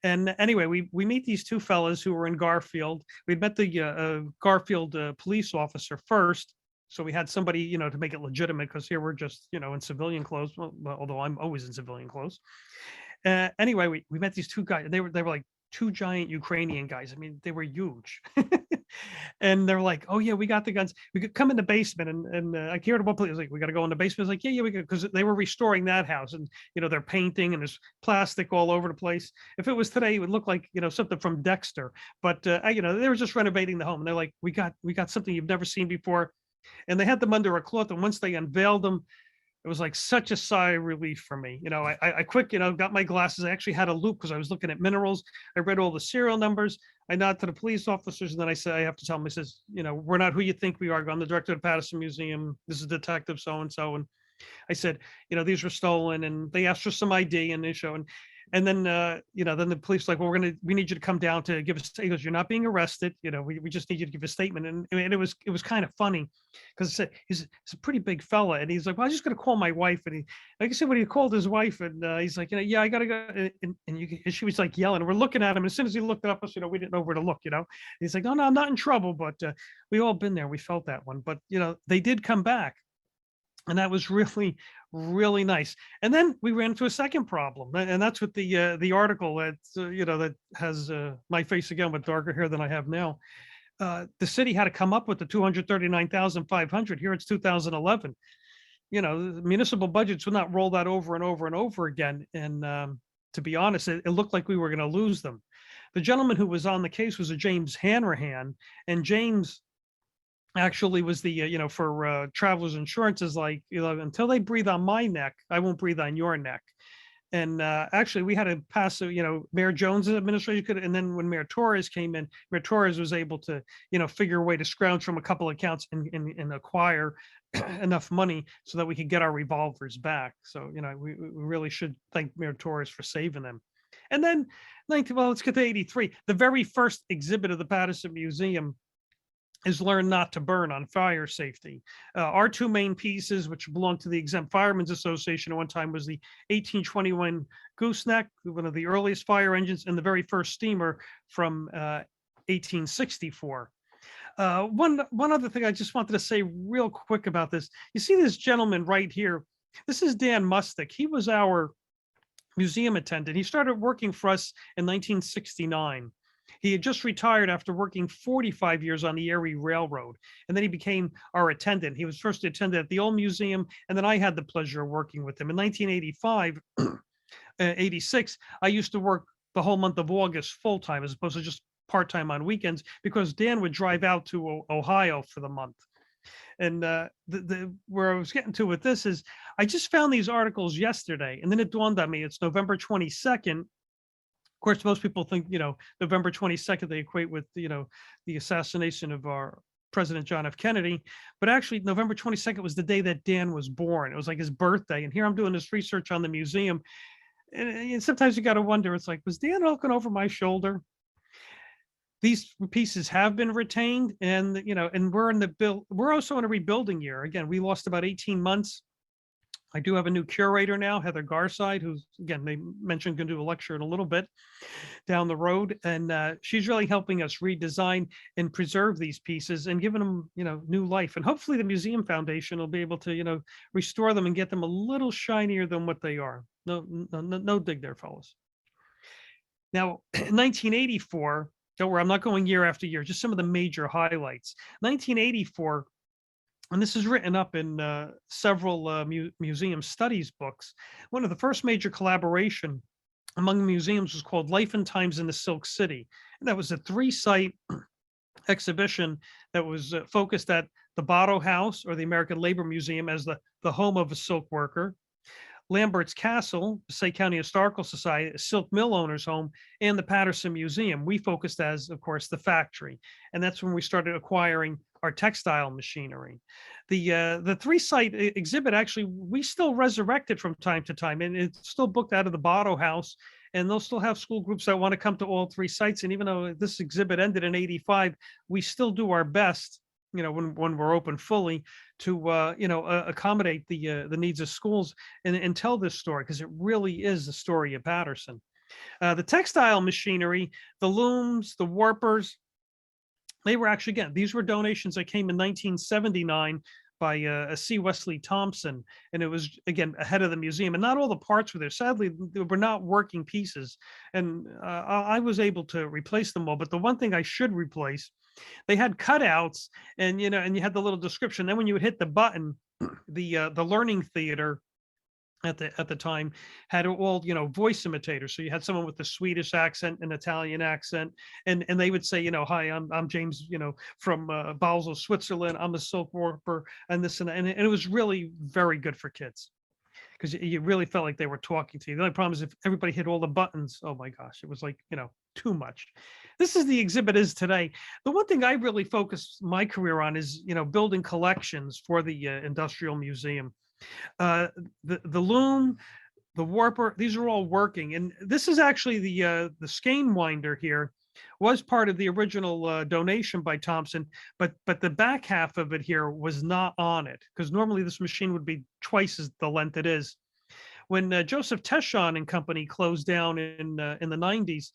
And anyway, we meet these 2 fellas who were in Garfield. We'd met the Garfield police officer first. So we had somebody, to make it legitimate, because here we're just, in civilian clothes, well, although I'm always in civilian clothes. Anyway, we met these 2 guys. They were like 2 giant Ukrainian guys. I mean, they were huge. And they're like, oh yeah, we got the guns. We could come in the basement. And I heard one place like, we got to go in the basement. It's like, yeah, we could, because they were restoring that house, and they're painting, and there's plastic all over the place. If it was today, it would look like something from Dexter. But they were just renovating the home, and they're like, we got something you've never seen before. And they had them under a cloth, and once they unveiled them, it was like such a sigh of relief for me. I quick, got my glasses. I actually had a loop because I was looking at minerals. I read all the serial numbers. I nod to the police officers, and then I say, I have to tell them, I says, we're not who you think we are. I'm the director of the Paterson Museum. This is Detective so-and-so. And I said, these were stolen, and they asked for some ID, and they show, and then, then the police like, well, we need you to come down to give us, he goes, you're not being arrested. We just need you to give a statement. And it was kind of funny, because he's a pretty big fella. And he's like, well, I'm just going to call my wife. And like I said, when he called his wife, and he's like, yeah, I got to go. And she was like yelling, and we're looking at him. And as soon as he looked up us, we didn't know where to look, He's like, no, I'm not in trouble, but we all been there. We felt that one, but they did come back. And that was really, really nice. And then we ran into a second problem, and that's with the article that that has my face again with darker hair than I have now. The city had to come up with the 239,500. Here it's 2011. The municipal budgets would not roll that over and over and over again. And to be honest, it looked like we were going to lose them. The gentleman who was on the case was a James Hanrahan, and James actually was the for travelers insurance is like, until they breathe on my neck, I won't breathe on your neck. And actually, we had to pass, Mayor Jones's administration could, and then when Mayor Torres came in, Mayor Torres was able to, figure a way to scrounge from a couple accounts and acquire enough money so that we could get our revolvers back. So, we really should thank Mayor Torres for saving them. And then, let's get to 83. The very first exhibit of the Paterson Museum is Learn Not to Burn on fire safety. Our two main pieces, which belong to the Exempt Firemen's Association at one time, was the 1821 gooseneck, one of the earliest fire engines, and the very first steamer from 1864. One other thing I just wanted to say real quick about this. You see this gentleman right here. This is Dan Mustick. He was our museum attendant. He started working for us in 1969. He had just retired after working 45 years on the Erie Railroad, and then he became our attendant. He was first attendant at the old museum, and then I had the pleasure of working with him. In 1985, 86, I used to work the whole month of August full-time as opposed to just part-time on weekends, because Dan would drive out to Ohio for the month. And where I was getting to with this is, I just found these articles yesterday, and then it dawned on me, it's November 22nd. Of course, most people think, November 22nd, they equate with, the assassination of our President John F. Kennedy. But actually, November 22nd was the day that Dan was born. It was like his birthday. And here I'm doing this research on the museum. And sometimes you got to wonder, it's like, was Dan looking over my shoulder? These pieces have been retained, and, and we're also in a rebuilding year. Again, we lost about 18 months. I do have a new curator now, Heather Garside, who's, again, they mentioned going to do a lecture in a little bit down the road. And she's really helping us redesign and preserve these pieces and giving them, new life. And hopefully the Museum Foundation will be able to, restore them and get them a little shinier than what they are. No dig there, fellas. Now, 1984, don't worry, I'm not going year after year, just some of the major highlights. 1984, and this is written up in several museum studies books. One of the first major collaboration among museums was called Life and Times in the Silk City. And that was a 3-site exhibition that was focused at the Botto House, or the American Labor Museum, as the home of a silk worker, Lambert's Castle, Passaic County Historical Society, a silk mill owner's home, and the Paterson Museum. We focused as, of course, the factory. And that's when we started acquiring our textile machinery. The 3-site exhibit, actually, we still resurrect it from time to time, and it's still booked out of the Botto House, and they'll still have school groups that want to come to all 3 sites. And even though this exhibit ended in 85, we still do our best, when we're open fully, to accommodate the needs of schools and tell this story, because it really is the story of Paterson. The textile machinery, the looms, the warpers, they were actually, again, these were donations that came in 1979 by C. Wesley Thompson, and it was, again, ahead of the museum, and not all the parts were there. Sadly, they were not working pieces, and I was able to replace them all. But the one thing I should replace, they had cutouts, and and you had the little description. Then when you would hit the button, the Learning Theater at the time had all voice imitators. So you had someone with the Swedish accent and Italian accent, and they would say, hi, I'm James, from Basel, Switzerland. I'm a silk warper, and this and that. And it was really very good for kids, because you really felt like they were talking to you. The only problem is if everybody hit all the buttons, oh my gosh, it was like, too much. This is the exhibit is today. The one thing I really focused my career on is, building collections for the Industrial Museum. The loom, the warper, these are all working. And this is actually the skein winder here was part of the original donation by Thompson, but the back half of it here was not on it, because normally this machine would be twice as the length it is. When Joseph Teschon and company closed down in the 90s,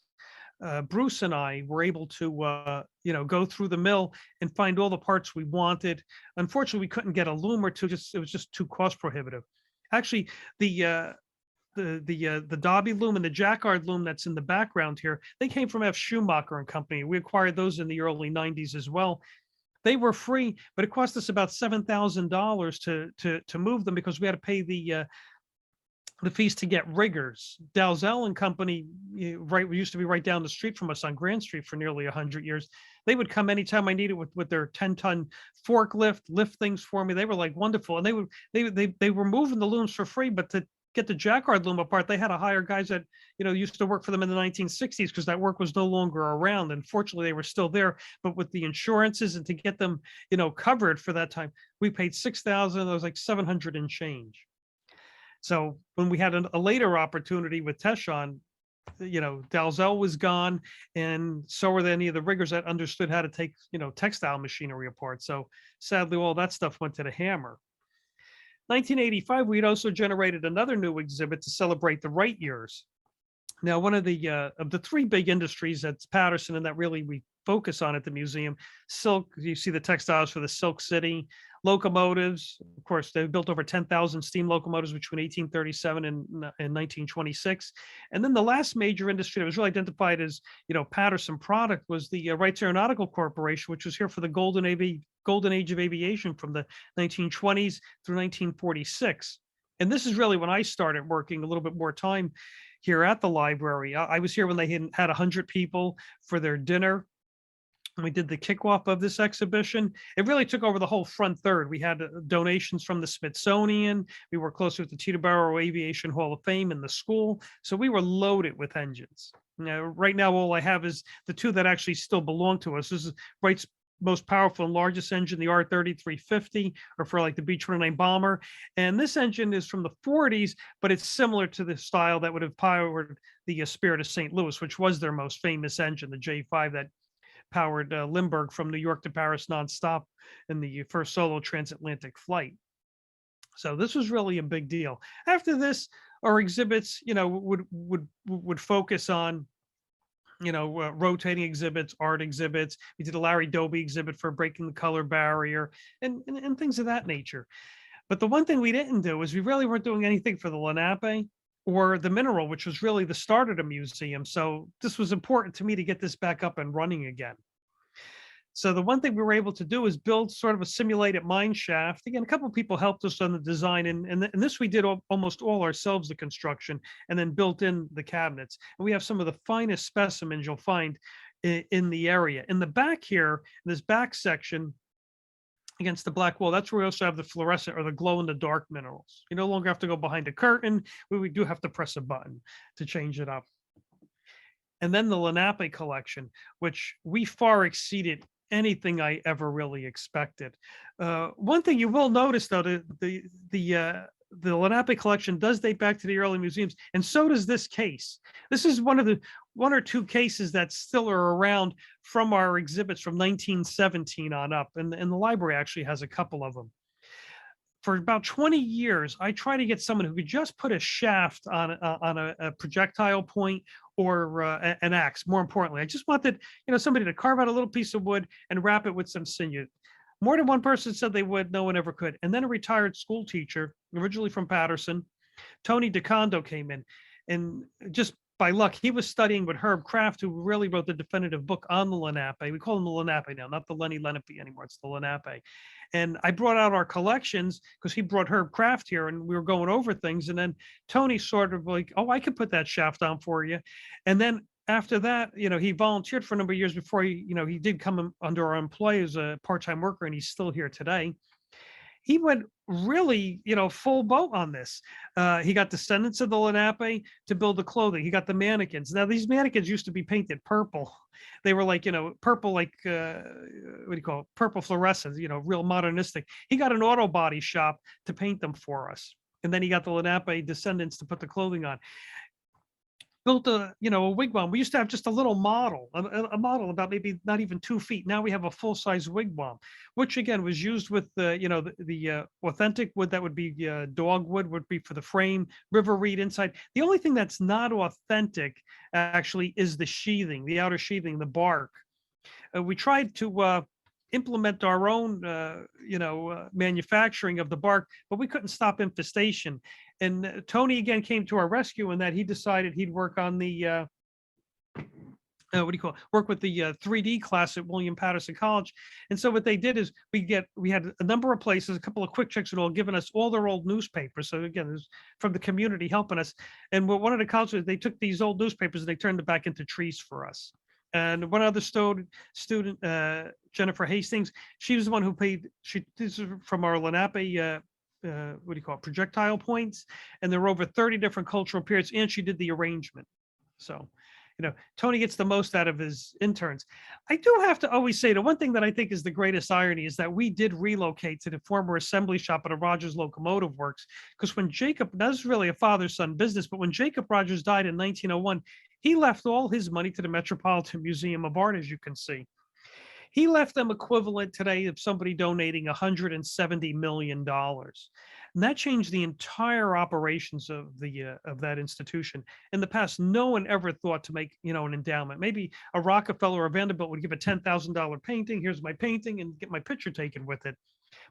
Bruce and I were able to, go through the mill and find all the parts we wanted. Unfortunately, we couldn't get a loom or two; it was just too cost prohibitive. Actually, the Dobby loom and the Jacquard loom that's in the background here, they came from F. Schumacher and Company. We acquired those in the early 90s as well. They were free, but it cost us about $7,000 to move them, because we had to pay the fees to get riggers. Dalzell and Company, we used to be right down the street from us on Grand Street for nearly 100 years. They would come anytime I needed with their 10-ton forklift, lift things for me. They were like wonderful, and they were moving the looms for free, but get the jacquard loom apart, they had to hire guys that, used to work for them in the 1960s because that work was no longer around. And fortunately, they were still there. But with the insurances and to get them, covered for that time, we paid $6,000. It was like 700 and change. So when we had a later opportunity with Teshawn, Dalzell was gone, and so were any of the riggers that understood how to take, textile machinery apart. So sadly, all that stuff went to the hammer. 1985, we'd also generated another new exhibit to celebrate the right years. Now, one of the three big industries that's Paterson and that really we focus on at the museum, silk, you see the textiles for the Silk City, locomotives. Of course, they built over 10,000 steam locomotives between 1837 and 1926. And then the last major industry that was really identified as, Paterson product was the Wrights Aeronautical Corporation, which was here for the golden age of aviation from the 1920s through 1946. And this is really when I started working a little bit more time here at the library. I was here when they had 100 people for their dinner. We did the kickoff of this exhibition. It really took over the whole front third. We had donations from the Smithsonian. We were closer with the Teterboro Aviation Hall of Fame and the school. So we were loaded with engines. Right now, all I have is the two that actually still belong to us. This is Wright's most powerful and largest engine, the R-3350, or for like the B-29 bomber. And this engine is from the 40s, but it's similar to the style that would have powered the Spirit of St. Louis, which was their most famous engine, the J5 that powered Lindbergh from New York to Paris nonstop in the first solo transatlantic flight. So this was really a big deal. After this, our exhibits, would focus on, rotating exhibits, art exhibits. We did a Larry Doby exhibit for breaking the color barrier and things of that nature. But the one thing we didn't do is we really weren't doing anything for the Lenape or the mineral, which was really the start of the museum. So this was important to me to get this back up and running again. So the one thing we were able to do is build sort of a simulated mine shaft. Again, a couple of people helped us on the design, and this we did almost all ourselves, the construction, and then built in the cabinets. And we have some of the finest specimens you'll find in the area. In the back here, in this back section, against the black wall, that's where we also have the fluorescent or the glow in the dark minerals. You no longer have to go behind a curtain. We do have to press a button to change it up. And then the Lenape collection, which we far exceeded anything I ever really expected. One thing you will notice, though, the Lenape collection does date back to the early museums, and so does this case. This is one or two cases that still are around from our exhibits from 1917 on up, and the library actually has a couple of them. For about 20 years, I try to get someone who could just put a shaft on a projectile point or an axe. More importantly, I just wanted, somebody to carve out a little piece of wood and wrap it with some sinew. More than one person said they would. No one ever could. And then a retired school teacher, originally from Paterson, Tony DeCondo, came in, and just by luck, he was studying with Herb Kraft, who really wrote the definitive book on the Lenape. We call him the Lenape now, not the Lenny Lenape anymore. It's the Lenape. And I brought out our collections because he brought Herb Kraft here, and we were going over things. And then Tony sort of like, oh, I could put that shaft on for you. And then after that, he volunteered for a number of years before he did come under our employ as a part-time worker, and he's still here today. He went really, full boat on this. He got descendants of the Lenape to build the clothing. He got the mannequins. Now, these mannequins used to be painted purple. They were like, purple, like, what do you call it? Purple fluorescence, real modernistic. He got an auto body shop to paint them for us. And then he got the Lenape descendants to put the clothing on. Built a wigwam. We used to have just a little model, a model about maybe not even 2 feet. Now we have a full-size wigwam, which again was used with the authentic wood that would be dogwood, would be for the frame, river reed inside. The only thing that's not authentic actually is the sheathing, the outer sheathing, the bark. We tried to implement our own, manufacturing of the bark, but we couldn't stop infestation. And Tony again came to our rescue in that he decided he'd work on the, work with the 3D class at William Paterson College. And so what they did is we had a number of places, a couple of quick checks had all given us all their old newspapers. So again, it was from the community helping us. And what one of the colleges, they took these old newspapers and they turned them back into trees for us. And one other student, Jennifer Hastings, she was the one who paid. This is from our Lenape what do you call it, projectile points, and there were over 30 different cultural periods, and she did the arrangement. So, Tony gets the most out of his interns. I do have to always say, the one thing that I think is the greatest irony is that we did relocate to the former assembly shop at a Rogers Locomotive Works, because when Jacob, that's really a father-son business, but when Jacob Rogers died in 1901, he left all his money to the Metropolitan Museum of Art, as you can see. He left them equivalent today of somebody donating $170 million. And that changed the entire operations of that institution. In the past, no one ever thought to make, an endowment. Maybe a Rockefeller or Vanderbilt would give a $10,000 painting. Here's my painting, and get my picture taken with it.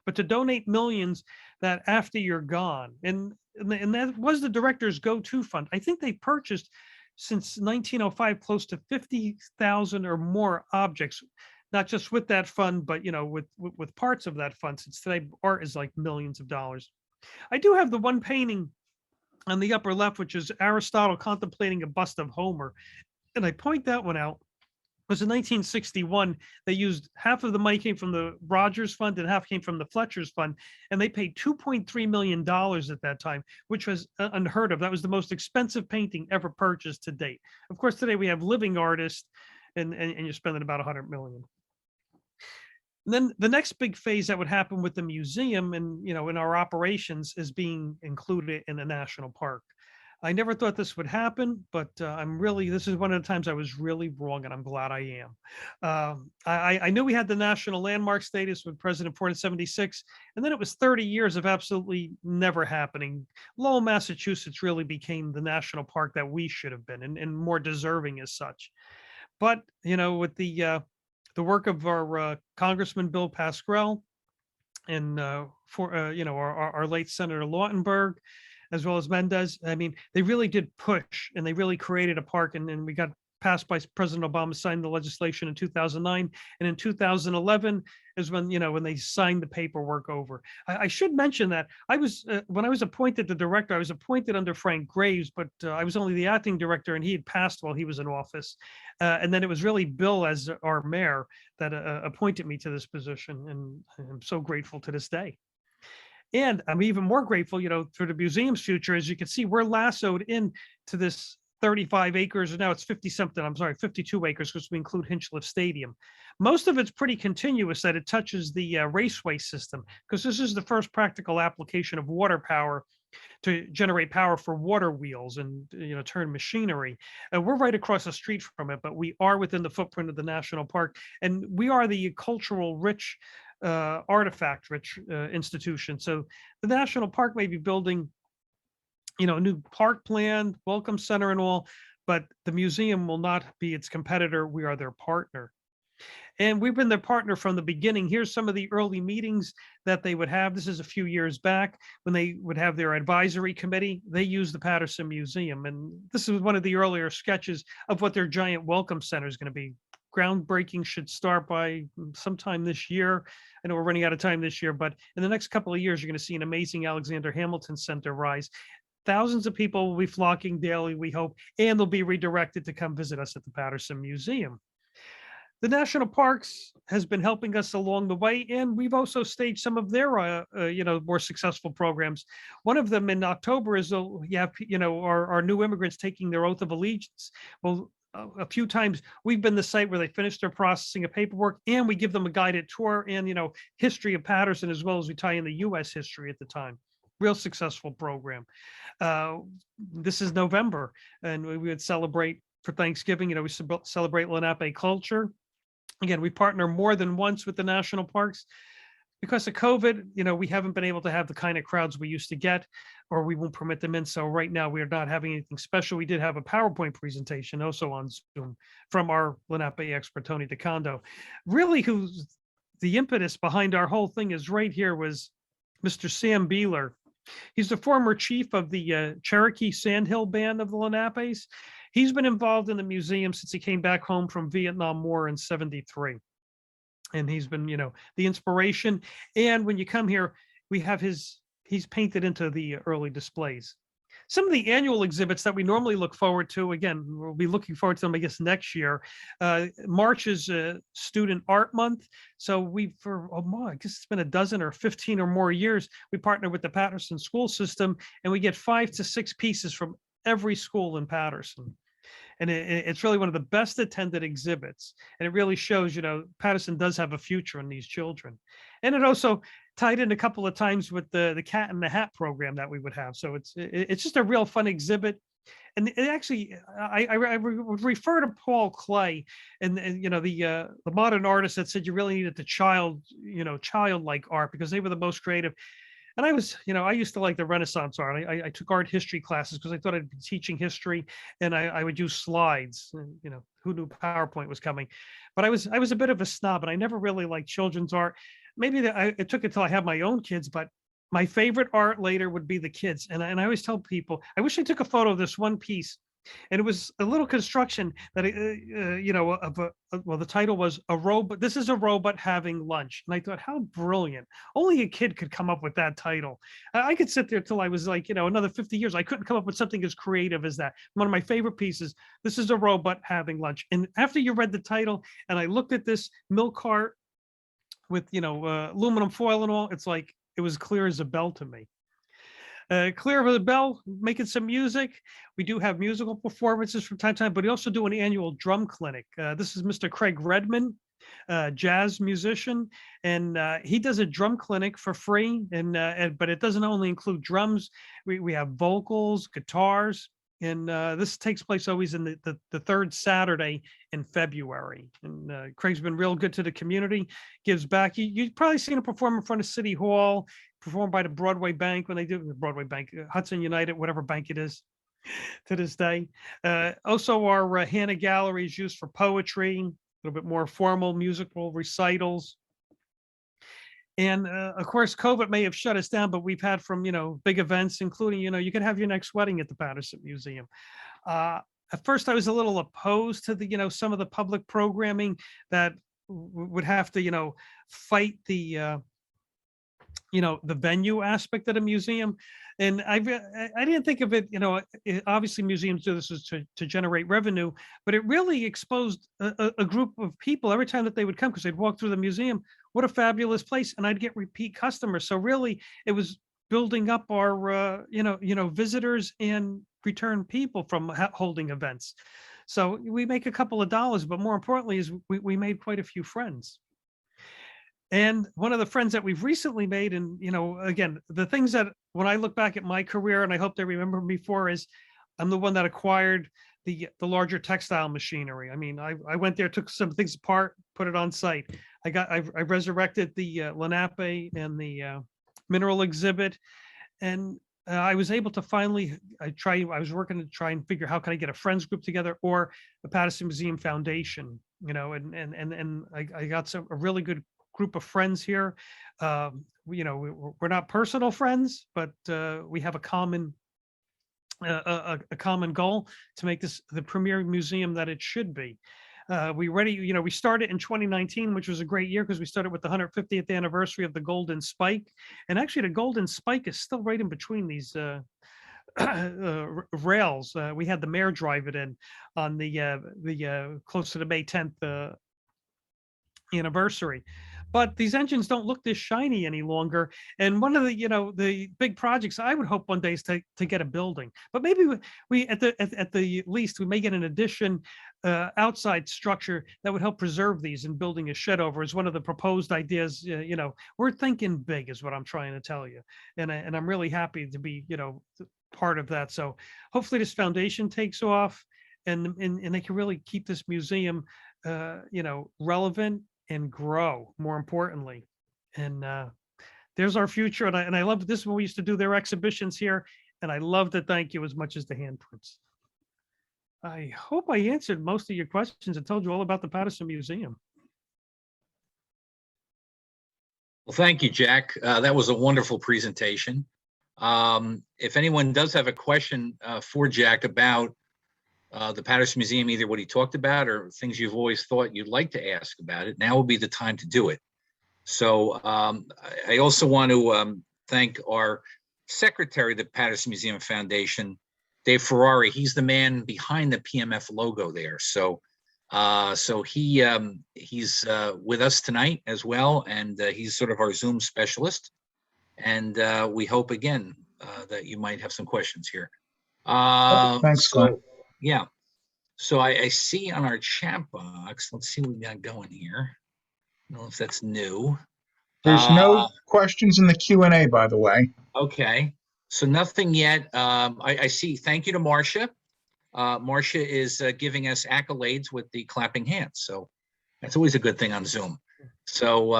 But to donate millions that after you're gone, and that was the director's go-to fund. I think they purchased since 1905 close to 50,000 or more objects, not just with that fund, but with parts of that fund, since today art is like millions of dollars. I do have the one painting on the upper left, which is Aristotle contemplating a bust of Homer. And I point that one out because in 1961, they used half of the money came from the Rogers Fund and half came from the Fletcher's Fund. And they paid $2.3 million at that time, which was unheard of. That was the most expensive painting ever purchased to date. Of course, today we have living artists and you're spending about 100 million. And then the next big phase that would happen with the museum and, in our operations is being included in a national park. I never thought this would happen, but this is one of the times I was really wrong, and I'm glad I am. I knew we had the national landmark status with President Ford in 76, and then it was 30 years of absolutely never happening. Lowell, Massachusetts really became the national park that we should have been and more deserving as such. But, with the work of our Congressman Bill Pascrell and our late Senator Lautenberg, as well as Mendez. I mean, they really did push and they really created a park, and we got passed by President Obama, signed the legislation in 2009. And in 2011 is when they signed the paperwork over. I should mention that I was, when I was appointed the director, I was appointed under Frank Graves, but I was only the acting director and he had passed while he was in office. And then it was really Bill as our mayor that appointed me to this position. And I'm so grateful to this day. And I'm even more grateful, for the museum's future. As you can see, we're lassoed into this 35 acres, and now it's 52 acres because we include Hinchliffe Stadium. Most of it's pretty continuous, that it touches the raceway system, because this is the first practical application of water power to generate power for water wheels and turn machinery. And we're right across the street from it, but we are within the footprint of the national park, and we are the cultural rich, artifact rich institution. So the national park may be building a new park plan, welcome center and all, but the museum will not be its competitor. We are their partner. And we've been their partner from the beginning. Here's some of the early meetings that they would have. This is a few years back when they would have their advisory committee. They use the Paterson Museum. And this is one of the earlier sketches of what their giant welcome center is going to be. Groundbreaking should start by sometime this year. I know we're running out of time this year, but in the next couple of years, you're going to see an amazing Alexander Hamilton Center rise. Thousands of people will be flocking daily, we hope, and they'll be redirected to come visit us at the Paterson Museum. The National Parks has been helping us along the way, and we've also staged some of their, more successful programs. One of them in October is, our new immigrants taking their oath of allegiance. Well, a few times we've been the site where they finish their processing of paperwork, and we give them a guided tour and, history of Paterson, as well as we tie in the U.S. history at the time. Real successful program. This is November, and we would celebrate for Thanksgiving. We celebrate Lenape culture. Again, we partner more than once with the national parks. Because of COVID, we haven't been able to have the kind of crowds we used to get, or we won't permit them in. So right now we are not having anything special. We did have a PowerPoint presentation also on Zoom from our Lenape expert, Tony DeCondo. Really, who's the impetus behind our whole thing is right here was Mr. Sam Beeler. He's the former chief of the Cherokee Sandhill Band of the Lenapes. He's been involved in the museum since he came back home from Vietnam War in '73. And he's been, the inspiration. And when you come here, we have he's painted into the early displays. some of the annual exhibits that we normally look forward to, again, we'll be looking forward to them, I guess, next year. March is Student Art Month. So I guess it's been a dozen or 15 or more years, we partner with the Paterson school system, and we get 5 to 6 pieces from every school in Paterson. And it's really one of the best attended exhibits. And it really shows, Paterson does have a future in these children. And it also tied in a couple of times with the Cat in the Hat program that we would have. So it's just a real fun exhibit. And it actually, I would refer to Paul Klee and the modern artist that said you really needed the childlike art because they were the most creative. And I used to like the Renaissance art. I took art history classes because I thought I'd be teaching history, and I would use slides. And, who knew PowerPoint was coming? But I was a bit of a snob, and I never really liked children's art. Maybe it took until I had my own kids, but my favorite art later would be the kids. And I always tell people, I wish I took a photo of this one piece. And it was a little construction that, the title was a robot. This is a robot having lunch. And I thought, how brilliant. Only a kid could come up with that title. I could sit there till I was like, another 50 years. I couldn't come up with something as creative as that. One of my favorite pieces, this is a robot having lunch. And after you read the title and I looked at this milk cart with, aluminum foil and all, it's like, it was clear as a bell to me. Clear as a bell, making some music. We do have musical performances from time to time, but we also do an annual drum clinic. This is Mr. Craig Redman, jazz musician, and he does a drum clinic for free. But it doesn't only include drums. We have vocals, guitars, and this takes place always in the third Saturday in February. And Craig's been real good to the community, gives back. You've probably seen him perform in front of City Hall, performed by the Broadway Bank when they do the Broadway Bank, Hudson United, whatever bank it is to this day. Also, our Hannah Gallery is used for poetry, a little bit more formal musical recitals. And of course, COVID may have shut us down, but we've had from, big events, including, you could have your next wedding at the Paterson Museum. At first, I was a little opposed to the, some of the public programming that would have to, fight the venue aspect of the museum. And I didn't think of it, obviously museums do this to generate revenue, but it really exposed a group of people every time that they would come because they'd walk through the museum. What a fabulous place. And I'd get repeat customers. So really it was building up our, visitors and return people from holding events. So we make a couple of dollars, but more importantly is we made quite a few friends. And one of the friends that we've recently made, and, again, the things that when I look back at my career, and I hope they remember me for, is I'm the one that acquired the larger textile machinery. I mean, I went there, took some things apart, put it on site. I resurrected the Lenape and the mineral exhibit. And I was able to finally, I was working to try and figure how can I get a friends group together or the Paterson Museum Foundation, and I got a really good group of friends here. We're not personal friends, but we have a common goal to make this the premier museum that it should be. We started in 2019, which was a great year because we started with the 150th anniversary of the Golden Spike. And actually the Golden Spike is still right in between these rails. We had the mayor drive it in on the close to the May 10th anniversary. But these engines don't look this shiny any longer. And one of the big projects I would hope one day is to get a building. But maybe we at the least we may get an addition outside structure that would help preserve these, and building a shed over is one of the proposed ideas. We're thinking big is what I'm trying to tell you. And I'm really happy to be, part of that. So hopefully this foundation takes off and they can really keep this museum, relevant and grow, more importantly. And there's our future. And I love this when we used to do their exhibitions here. And I love to thank you as much as the handprints. I hope I answered most of your questions and told you all about the Paterson Museum. Well, thank you, Jack. That was a wonderful presentation. If anyone does have a question for Jack about the Paterson Museum, either what he talked about or things you've always thought you'd like to ask about it, now will be the time to do it. So I also want to thank our secretary of the Paterson Museum Foundation, Dave Ferrari. He's the man behind the PMF logo there. So he's with us tonight as well, and he's sort of our Zoom specialist. And we hope again that you might have some questions here. Thanks, Glenn. Yeah. So I see on our chat box, let's see what we got going here. I don't know if that's new. There's no questions in the Q&A, by the way. Okay. So nothing yet. I see. Thank you to Marcia. Marcia is giving us accolades with the clapping hands. So that's always a good thing on Zoom. So,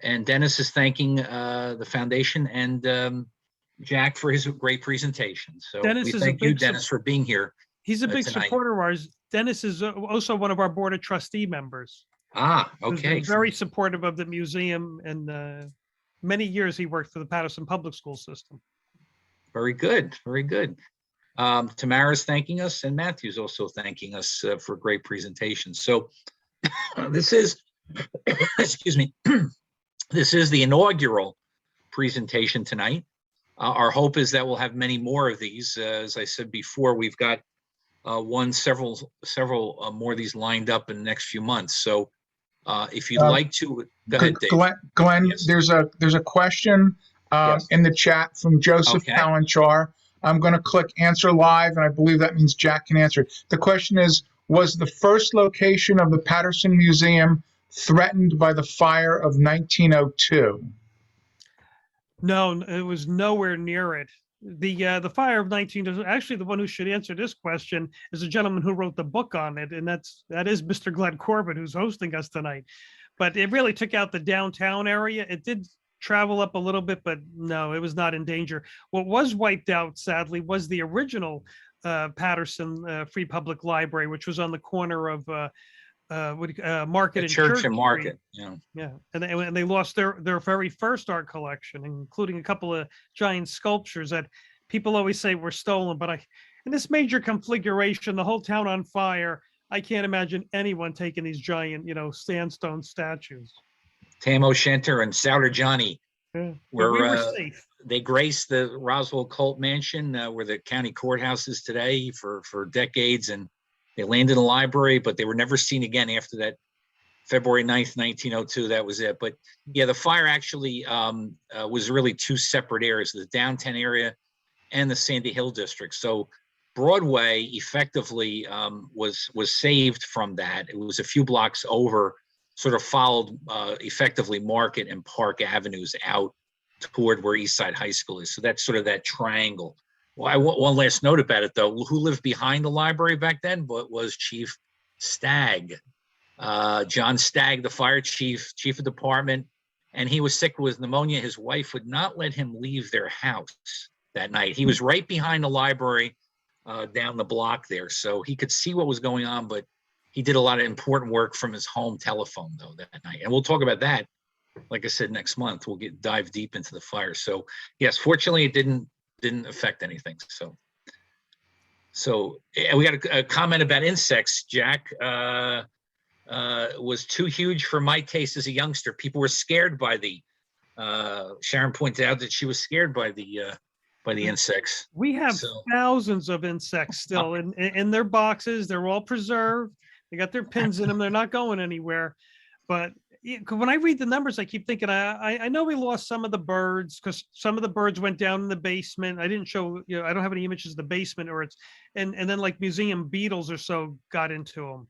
and Dennis is thanking the foundation and Jack for his great presentation. So Dennis we is a thank you, big Dennis, for being here. He's a big tonight. supporter of ours. Dennis is also one of our board of trustee members. Okay. He's been very supportive of the museum, and many years he worked for the Paterson public school system. Very good. Very good. Tamara's thanking us, and Matthew's also thanking us for great presentations. So this is, excuse me, this is the inaugural presentation tonight. Our hope is that we'll have many more of these. As I said before, we've got several more of these lined up in the next few months. So if you'd like to, go ahead, Dave. Glenn, Yes. there's a question Yes. in the chat from Joseph Okay. Palanchar. I'm going to click answer live, and I believe that means Jack can answer it. The question is, was the first location of the Paterson Museum threatened by the fire of 1902? No, it was nowhere near it. The fire of 19, actually the one who should answer this question is a gentleman who wrote the book on it, and that is Mr. Glenn Corbett, who's hosting us tonight. But it really took out the downtown area. It did travel up a little bit, but no, it was not in danger. What was wiped out, sadly, was the original Paterson Free Public Library, which was on the corner of Market and Church and Market. Street. Yeah, and they lost their very first art collection, including a couple of giant sculptures that people always say were stolen. But in this major configuration, the whole town on fire, I can't imagine anyone taking these giant, sandstone statues. Tam O'Shanter and Souter Johnny Yeah. We were safe. They graced the Roswell Cult Mansion, where the county courthouse is today, for decades, and they landed in the library, but they were never seen again after that. February 9th, 1902, that was it. But yeah, the fire actually was really two separate areas, the downtown area and the Sandy Hill district. So Broadway effectively was saved from that. It was a few blocks over, sort of followed effectively Market and Park Avenues out toward where East Side High School is. So that's sort of that triangle. Well, one last note about it, though. Who lived behind the library back then? But was Chief Stagg, John Stagg, the fire chief of department, and he was sick with pneumonia. His wife would not let him leave their house that night. He was right behind the library, down the block there, so he could see what was going on. But he did a lot of important work from his home telephone, though, that night. And we'll talk about that. Like I said, next month we'll dive deep into the fire. So yes, fortunately, it didn't affect anything. So we got a comment about insects. Jack was too huge for my taste as a youngster. People were scared by Sharon pointed out that she was scared by the insects. We have thousands of insects still in their boxes. They're all preserved. They got their pins in them. They're not going anywhere. But when I read the numbers, I keep thinking, I know we lost some of the birds because some of the birds went down in the basement. I didn't show, I don't have any images of the basement, and then like museum beetles or so got into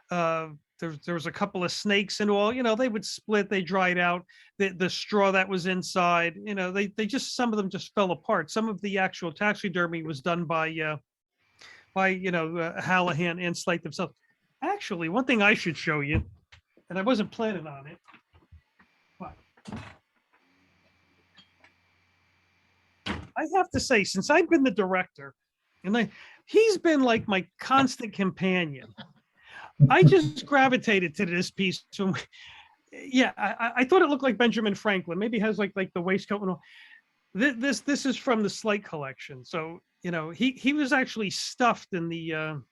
them. There was a couple of snakes and all, they would split, they dried out. The straw that was inside, they just, some of them just fell apart. Some of the actual taxidermy was done by Halligan and Slate themselves. Actually, one thing I should show you, and I wasn't planning on it, but I have to say, since I've been the director, and he's been like my constant companion, I just gravitated to this piece. So, yeah, I thought it looked like Benjamin Franklin. Maybe it has like the waistcoat and all. This is from the Slate collection. So, he was actually stuffed in the.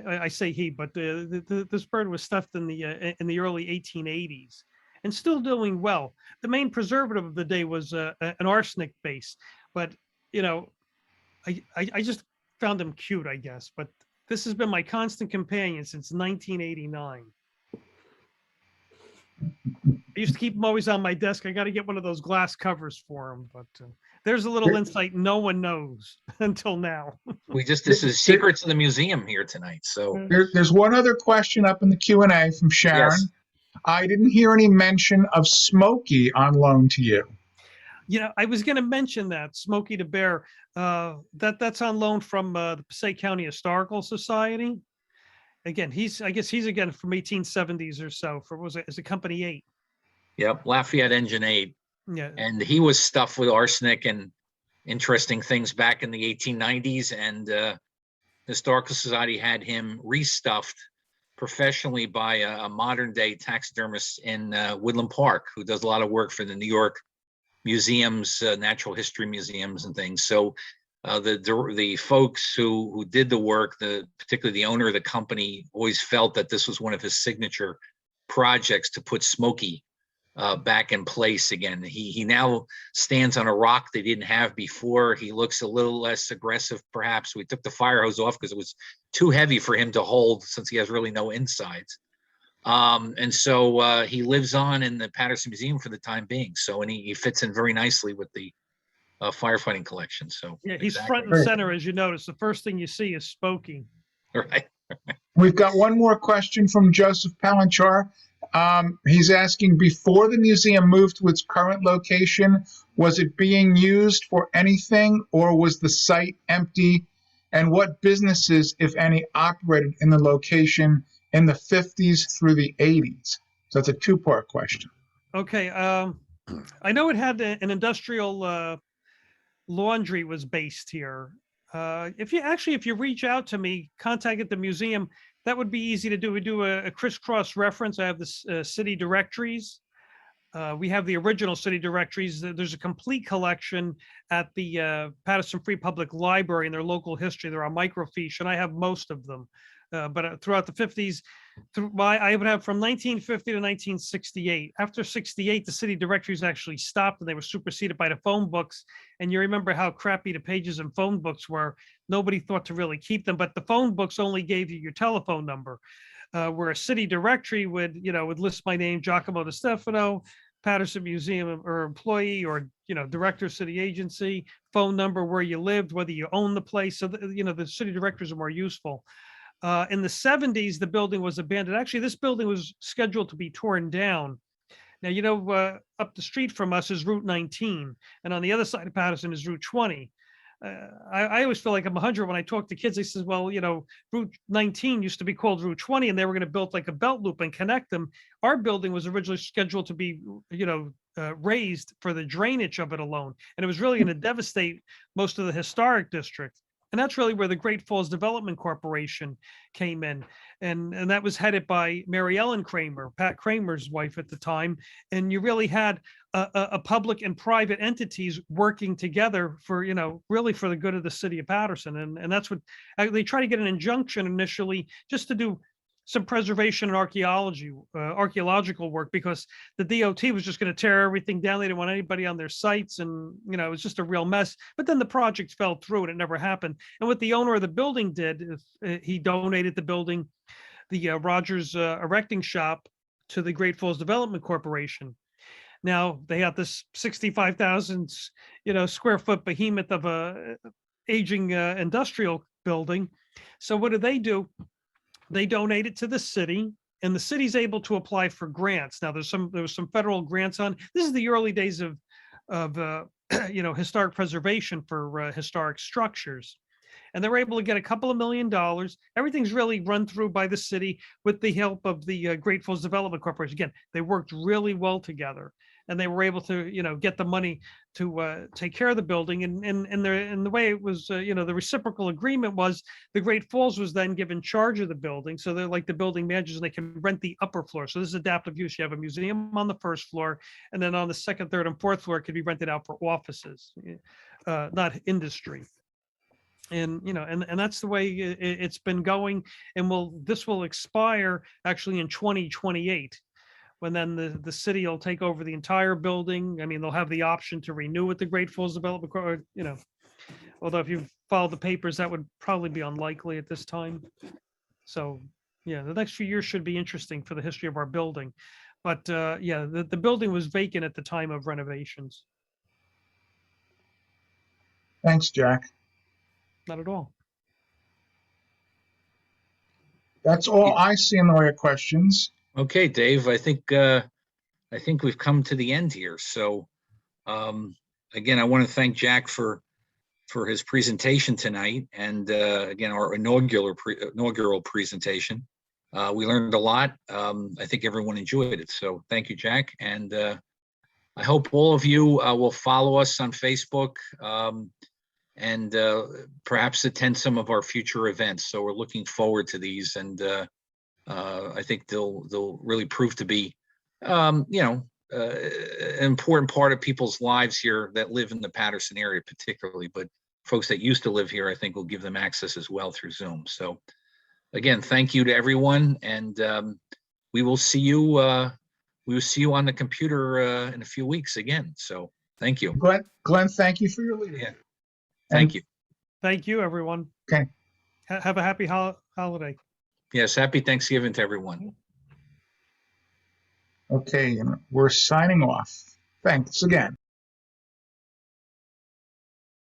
I say he, but this bird was stuffed in the early 1880s, and still doing well. The main preservative of the day was an arsenic base, but you know, I just found him cute, I guess. But this has been my constant companion since 1989. I used to keep them always on my desk. I got to get one of those glass covers for them, but there's a little insight no one knows until now. This is secrets of the museum here tonight. So There's one other question up in the Q&A from Sharon. yes, I didn't hear any mention of Smokey on loan to you. You know, I was going to mention that Smokey the Bear. That's on loan from the Passaic County Historical Society. Again, I guess he's again from 1870s or so. Is it Company 8? yep, Lafayette Engine 8. Yeah. And he was stuffed with arsenic and interesting things back in the 1890s. And Historical Society had him restuffed professionally by a modern day taxidermist in Woodland Park, who does a lot of work for the New York museums, natural history museums and things. So the folks who did the work, particularly the owner of the company, always felt that this was one of his signature projects to put Smokey back in place again. He now stands on a rock they didn't have before. He looks a little less aggressive, perhaps. We took the fire hose off because it was too heavy for him to hold, since he has really no insides. And so he lives on in the Paterson Museum for the time being. So, and he fits in very nicely with the firefighting collection. So Yeah, he's exactly. front and center, as you notice. The first thing you see is Smokey. Right. We've got one more question from Joseph Palanchar. He's asking, before the museum moved to its current location, was it being used for anything, or was the site empty? And what businesses, if any, operated in the location in the 50s through the 80s? So that's a two-part question. Okay. I know it had an industrial laundry was based here. If you reach out to me, contact the museum, that would be easy to do. We do a crisscross reference. I have the city directories. We have the original city directories. There's a complete collection at the Paterson Free Public Library in their local history. They're on microfiche, and I have most of them. But throughout the 50s, I would have from 1950 to 1968. After 68, the city directories actually stopped, and they were superseded by the phone books. And you remember how crappy the pages in phone books were. Nobody thought to really keep them, but the phone books only gave you your telephone number. Where a city directory would list my name, Giacomo DeStefano, Paterson Museum or employee, or director of city agency, phone number, where you lived, whether you own the place. So the city directories are more useful. In the 70s, the building was abandoned. Actually, this building was scheduled to be torn down. Now, up the street from us is Route 19, and on the other side of Paterson is Route 20. I always feel like I'm 100 when I talk to kids. They says, well, Route 19 used to be called Route 20, and they were going to build like a belt loop and connect them. Our building was originally scheduled to be, raised for the drainage of it alone. And it was really going to devastate most of the historic district. And that's really where the Great Falls Development Corporation came in. And that was headed by Mary Ellen Kramer, Pat Kramer's wife at the time. And you really had a public and private entities working together for, really for the good of the city of Paterson. And that's what they try to get an injunction initially, just to do some preservation and archaeological work, because the DOT was just going to tear everything down. They didn't want anybody on their sites, and it was just a real mess. But then the project fell through and it never happened. And what the owner of the building did is he donated the building, the Rogers erecting shop, to the Great Falls Development Corporation. Now they have this 65,000 square foot behemoth of a aging industrial building. So what do? They donate it to the city, and the city's able to apply for grants. Now there was some federal grants on. This is the early days of historic preservation for historic structures, and they were able to get a couple of $1 million. Everything's really run through by the city with the help of the Great Falls Development Corporation. Again, they worked really well together, and they were able to get the money to take care of the building. And the way it was, the reciprocal agreement was the Great Falls was then given charge of the building, so they're like the building managers, and they can rent the upper floor. So this is adaptive use. You have a museum on the first floor, and then on the second, third, and fourth floor it could be rented out for offices, not industry. And and that's the way it's been going. And this will expire actually in 2028. when then the city will take over the entire building. I mean, they'll have the option to renew with the Great Falls Development, although if you've followed the papers, that would probably be unlikely at this time. So, yeah, the next few years should be interesting for the history of our building. But yeah, the building was vacant at the time of renovations. Thanks, Jack. Not at all. That's all I see in the way of questions. Okay, Dave, I think we've come to the end here. So again, I want to thank Jack for his presentation tonight, and again, our inaugural presentation. We learned a lot. I think everyone enjoyed it. So thank you, Jack. And I hope all of you will follow us on Facebook and perhaps attend some of our future events. So we're looking forward to these, and I think they'll really prove to be, an important part of people's lives here that live in the Paterson area, particularly. But folks that used to live here, I think, will give them access as well through Zoom. So again, thank you to everyone, and we will see you. We will see you on the computer in a few weeks again. So thank you, Glenn. Thank you for your leadership. Yeah. Thank you. Thank you, everyone. Okay. Have a happy holiday. Yes, happy Thanksgiving to everyone. Okay, and we're signing off. Thanks again.